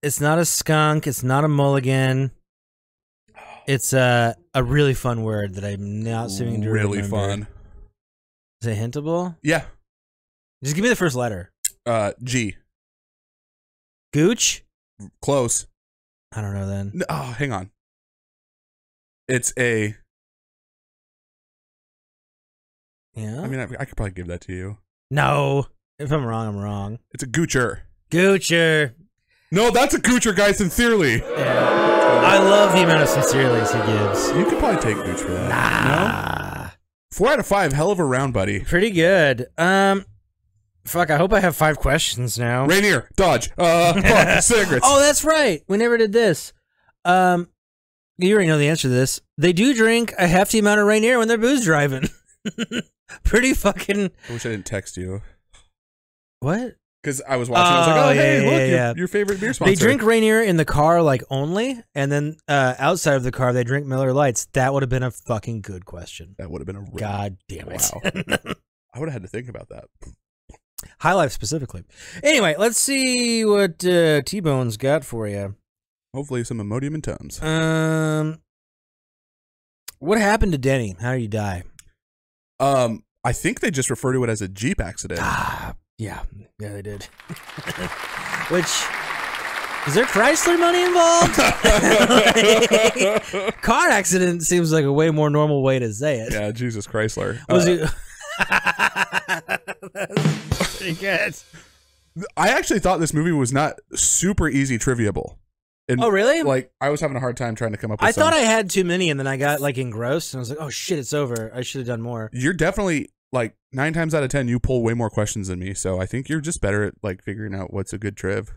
Speaker 1: It's not a skunk. It's not a mulligan. It's a really fun word that I'm not seeming to
Speaker 2: really
Speaker 1: remember.
Speaker 2: fun.
Speaker 1: Is it hintable?
Speaker 2: Yeah.
Speaker 1: Just give me the first letter.
Speaker 2: G.
Speaker 1: Gooch?
Speaker 2: Close.
Speaker 1: I don't know then.
Speaker 2: No, oh, hang on. It's a.
Speaker 1: Yeah.
Speaker 2: I mean, I could probably give that to you.
Speaker 1: No. If I'm wrong, I'm wrong.
Speaker 2: It's a goocher.
Speaker 1: Goocher.
Speaker 2: No, that's a goocher, guy, sincerely.
Speaker 1: Yeah. I love the amount of sincerelys he gives.
Speaker 2: You could probably take gooch for that.
Speaker 1: Nah.
Speaker 2: No? 4 out of 5. Hell of a round, buddy.
Speaker 1: Pretty good. Fuck, I hope I have 5 questions now.
Speaker 2: Rainier, dodge. Fuck, cigarettes.
Speaker 1: Oh, that's right. We never did this. You already know the answer to this. They do drink a hefty amount of Rainier when they're booze driving. Pretty fucking...
Speaker 2: I wish I didn't text you.
Speaker 1: What?
Speaker 2: Because I was watching, I was like, oh, hey, look, your favorite beer sponsor.
Speaker 1: They drink Rainier in the car, like, only, and then outside of the car, they drink Miller Lights. That would have been a fucking good question.
Speaker 2: That would have been a...
Speaker 1: God damn it.
Speaker 2: Wow. I would have had to think about that.
Speaker 1: High Life specifically. Anyway, let's see what T-Bone's got for you.
Speaker 2: Hopefully some Imodium and Tums.
Speaker 1: What happened to Denny? How did he die?
Speaker 2: I think they just refer to it as a Jeep accident.
Speaker 1: Yeah, they did. Which, is there Chrysler money involved? Like, car accident seems like a way more normal way to say it.
Speaker 2: Yeah, Jesus Chrysler.
Speaker 1: Was he? That's pretty good.
Speaker 2: I actually thought this movie was not super easy triviable. And,
Speaker 1: oh, really?
Speaker 2: Like, I was having a hard time trying to come up with
Speaker 1: I thought I had too many, and then I got, like, engrossed, and I was like, oh, shit, it's over. I should have done more.
Speaker 2: You're definitely, like, 9 times out of 10, you pull way more questions than me, so I think you're just better at, like, figuring out what's a good triv.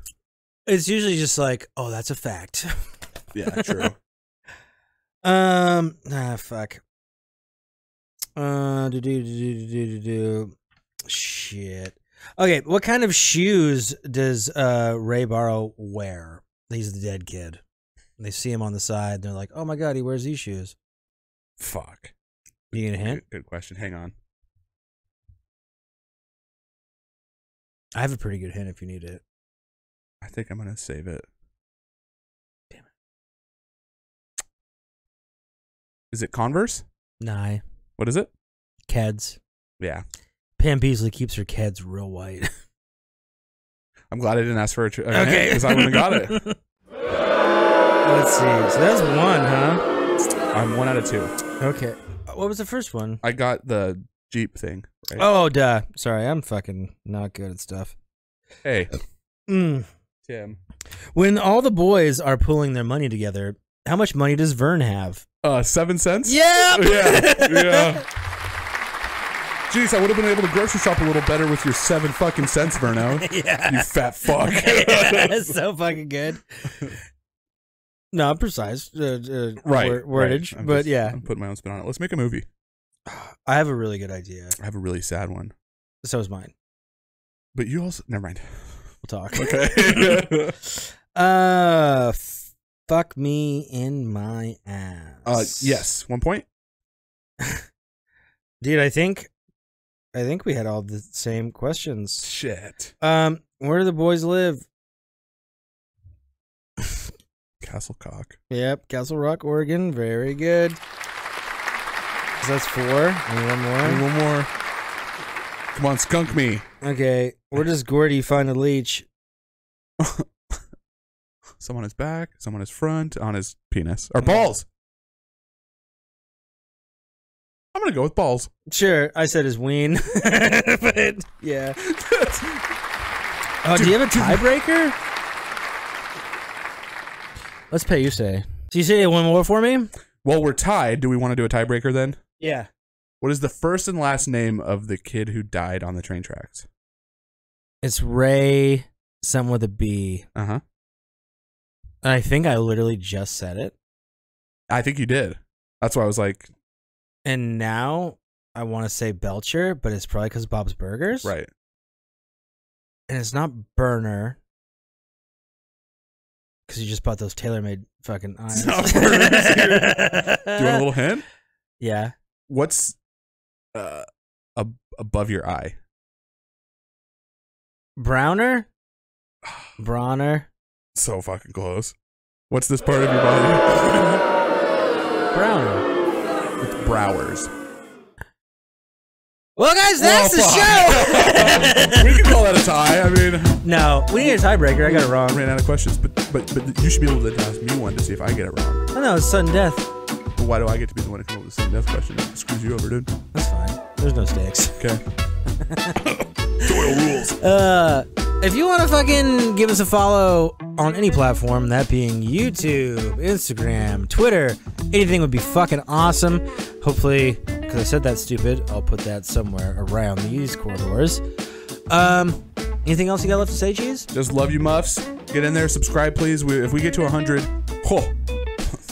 Speaker 1: It's usually just like, oh, that's a fact.
Speaker 2: Yeah, true.
Speaker 1: Fuck. Shit. Okay, what kind of shoes does Ray Barrow wear? He's the dead kid. They see him on the side, and they're like, oh my god, he wears these shoes.
Speaker 2: Fuck.
Speaker 1: You need a hint?
Speaker 2: Good question. Hang on.
Speaker 1: I have a pretty good hint if you need it.
Speaker 2: I think I'm going to save it.
Speaker 1: Damn it.
Speaker 2: Is it Converse?
Speaker 1: Nah.
Speaker 2: What is it?
Speaker 1: Keds.
Speaker 2: Yeah.
Speaker 1: Pam Beasley keeps her Keds real white.
Speaker 2: I'm glad I didn't ask for a hint,
Speaker 1: okay.
Speaker 2: because I wouldn't have got it.
Speaker 1: Let's see. So that's 1, huh?
Speaker 2: I'm 1 out of 2.
Speaker 1: Okay. What was the first one?
Speaker 2: I got the Jeep thing. Right?
Speaker 1: Oh, duh. Sorry, I'm fucking not good at stuff.
Speaker 2: Hey. Tim.
Speaker 1: When all the boys are pulling their money together, how much money does Vern have?
Speaker 2: 7 cents?
Speaker 1: Yeah.
Speaker 2: Yeah. Jeez, I would have been able to grocery shop a little better with your 7 fucking cents, Verno.
Speaker 1: Yeah.
Speaker 2: You fat fuck.
Speaker 1: That's so fucking good. Not precise,
Speaker 2: right,
Speaker 1: wordage,
Speaker 2: right.
Speaker 1: but yeah.
Speaker 2: I'm putting my own spin on it. Let's make a movie.
Speaker 1: I have a really good idea.
Speaker 2: I have a really sad one.
Speaker 1: So is mine.
Speaker 2: But you also... Never mind.
Speaker 1: We'll talk.
Speaker 2: Okay.
Speaker 1: Fuck me in my ass.
Speaker 2: Yes. 1 point?
Speaker 1: Dude, I think we had all the same questions.
Speaker 2: Shit.
Speaker 1: Where do the boys live?
Speaker 2: Castle Cock.
Speaker 1: Yep, Castle Rock, Oregon. Very good. So that's 4. And one more.
Speaker 2: And 1 more. Come on, skunk me.
Speaker 1: Okay, where does Gordy find a leech?
Speaker 2: Some on his back, some on his front, on his penis. Or balls. I'm going to go with balls.
Speaker 1: Sure, I said his ween. But, yeah. Oh, do you have a tiebreaker? Let's pay you say. So you say one more for me?
Speaker 2: Well, we're tied. Do we want to do a tiebreaker then?
Speaker 1: Yeah.
Speaker 2: What is the first and last name of the kid who died on the train tracks?
Speaker 1: It's Ray, something with a B.
Speaker 2: Uh-huh.
Speaker 1: I think I literally just said it.
Speaker 2: I think you did. That's why I was like...
Speaker 1: And now I want to say Belcher, but it's probably because of Bob's Burgers.
Speaker 2: Right.
Speaker 1: And it's not Burner. Because you just bought those tailor-made fucking eyes.
Speaker 2: It's not Burner. Do you want a little hint?
Speaker 1: Yeah.
Speaker 2: What's above your eye?
Speaker 1: Browner? Bronner?
Speaker 2: So fucking close. What's this part of your body?
Speaker 1: Browner.
Speaker 2: It's Browers.
Speaker 1: Well, guys, that's the show.
Speaker 2: We can call that a tie. I mean,
Speaker 1: no, we need a tiebreaker. I got it wrong.
Speaker 2: I ran out of questions, but you should be able to ask me one to see if I get it wrong.
Speaker 1: Oh no, it's sudden death.
Speaker 2: But why do I get to be the one to come up with the sudden death question? It screws you over, dude.
Speaker 1: That's fine. There's no stakes.
Speaker 2: Okay. Doyle rules.
Speaker 1: If you want to fucking give us a follow on any platform, that being YouTube, Instagram, Twitter, anything would be fucking awesome. Hopefully, because I said that stupid, I'll put that somewhere around these corridors. Anything else you got left to say, Cheese?
Speaker 2: Just love you, Muffs. Get in there, subscribe, please. If we get to 100,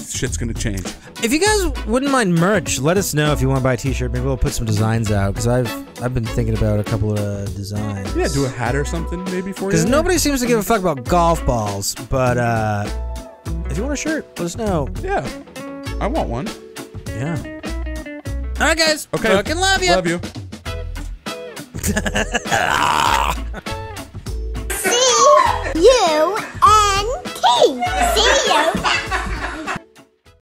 Speaker 2: shit's gonna change.
Speaker 1: If you guys wouldn't mind merch, let us know if you want to buy a t-shirt. Maybe we'll put some designs out, because I've been thinking about a couple of designs.
Speaker 2: Yeah, do a hat or something maybe for you.
Speaker 1: Because nobody seems to give a fuck about golf balls, but if you want a shirt, let us know.
Speaker 2: Yeah, I want one.
Speaker 1: Yeah. All right, guys.
Speaker 2: Okay.
Speaker 1: Fucking love you.
Speaker 2: Love you.
Speaker 4: C-U-N-K. See you.